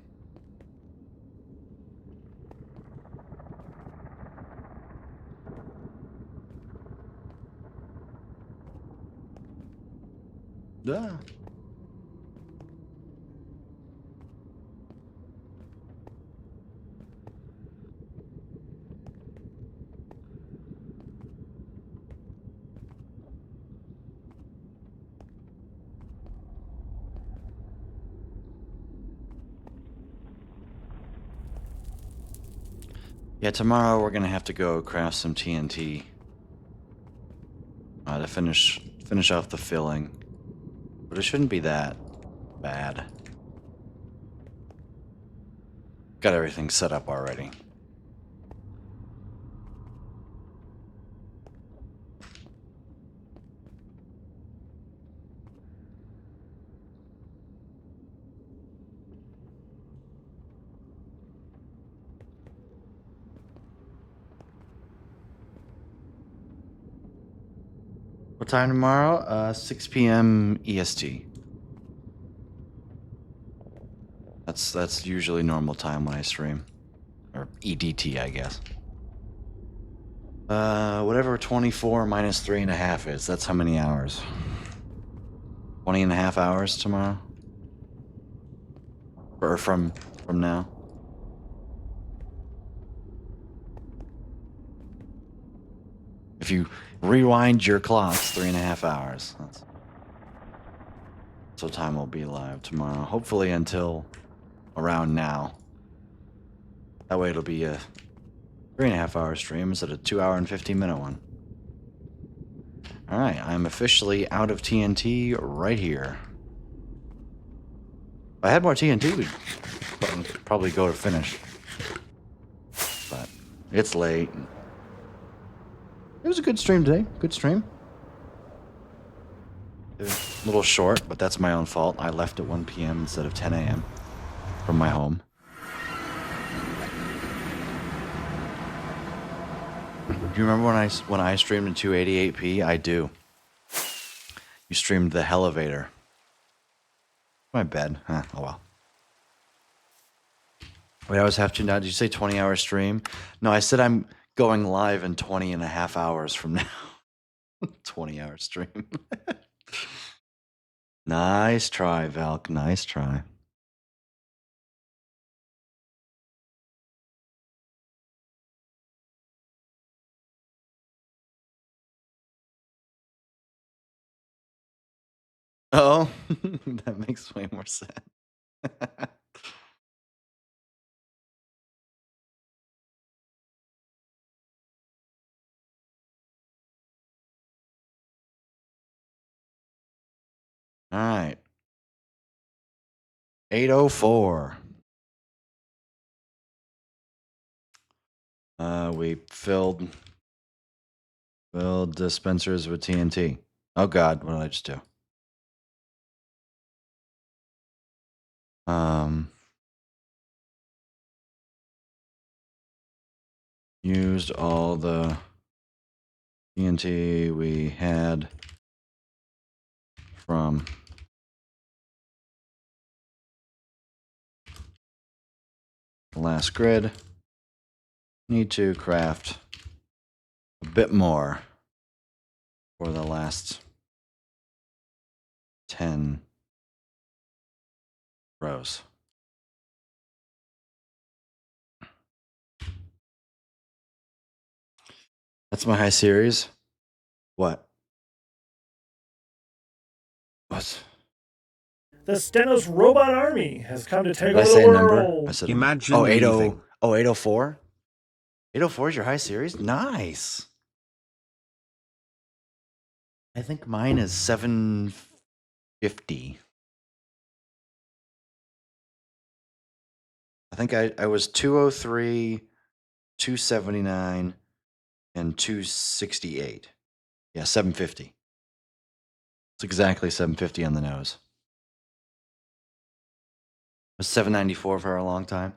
Yeah. Yeah, tomorrow we're gonna have to go craft some TNT to finish off the filling, but it shouldn't be that bad. Got everything set up already. What time tomorrow? 6 p.m. EST. That's usually normal time when I stream. Or EDT, I guess. Whatever 24 minus 3.5 is, that's how many hours? 20.5 hours tomorrow? Or from now? If you rewind your clocks, 3.5 hours. So time will be live tomorrow. Hopefully until around now. That way it'll be a 3.5 hour stream instead of 2 hour and 15-minute one. Alright, I'm officially out of TNT right here. If I had more TNT, we'd probably go to finish. But it's late. It was a good stream today. Good stream. A little short, but that's my own fault. I left at 1 p.m. instead of 10 a.m. from my home. Do you remember when I streamed in 288p? I do. You streamed the Elevator. My bed. Huh, oh well. Wait, I was half tuned out. Did you say 20-hour stream? No, I said I'm going live in 20.5 hours from now. 20-hour stream. Nice try, Valk. Nice try. Oh, that makes way more sense. All right. 8:04. We filled dispensers with TNT. Oh God, what did I just do? Used all the TNT we had from the last grid. Need to craft a bit more for the last 10 rows. That's my high series. What? What? The Stenos robot army has come to take Did I over say the a number? world. I said Imagine oh, 80, leaving. oh, 804? 804 is your high series? Nice. I think mine is 750. I think I was 203, 279, and 268. Yeah, 750. It's exactly 750 on the nose. It was 794 for a long time.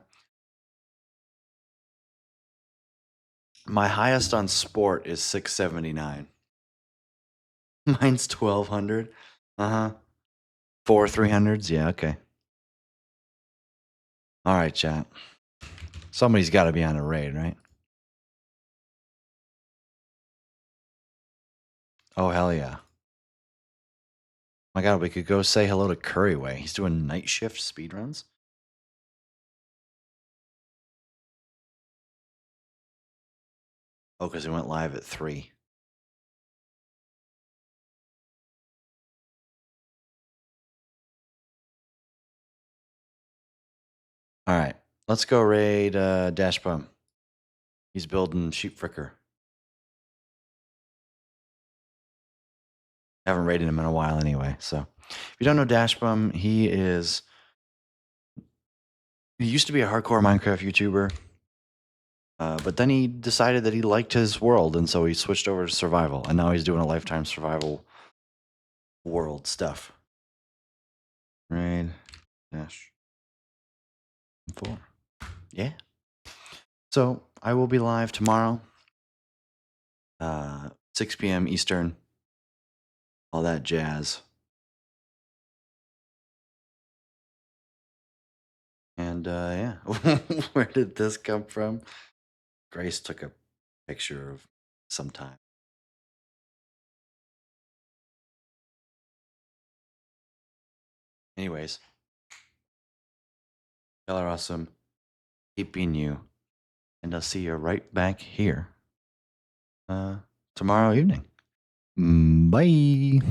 My highest on sport is 679. Mine's 1200. Uh-huh. 4 300s. Yeah, okay. All right, chat. Somebody's got to be on a raid, right? Oh, hell yeah. My God, we could go say hello to Curryway. He's doing night shift speedruns. Oh, because he went live at 3. All right, let's go raid Dash Bum. He's building Sheep Fricker. Haven't raided him in a while anyway. So if you don't know Dash Bum, he used to be a hardcore Minecraft YouTuber. But then he decided that he liked his world, and so he switched over to survival. And now he's doing a lifetime survival world stuff. Raid Dash 4. Yeah. So I will be live tomorrow, 6 p.m. Eastern. All that jazz. And yeah, where did this come from? Grace took a picture of sometime. Anyways, y'all are awesome. Keep being you. And I'll see you right back here tomorrow evening. Bye.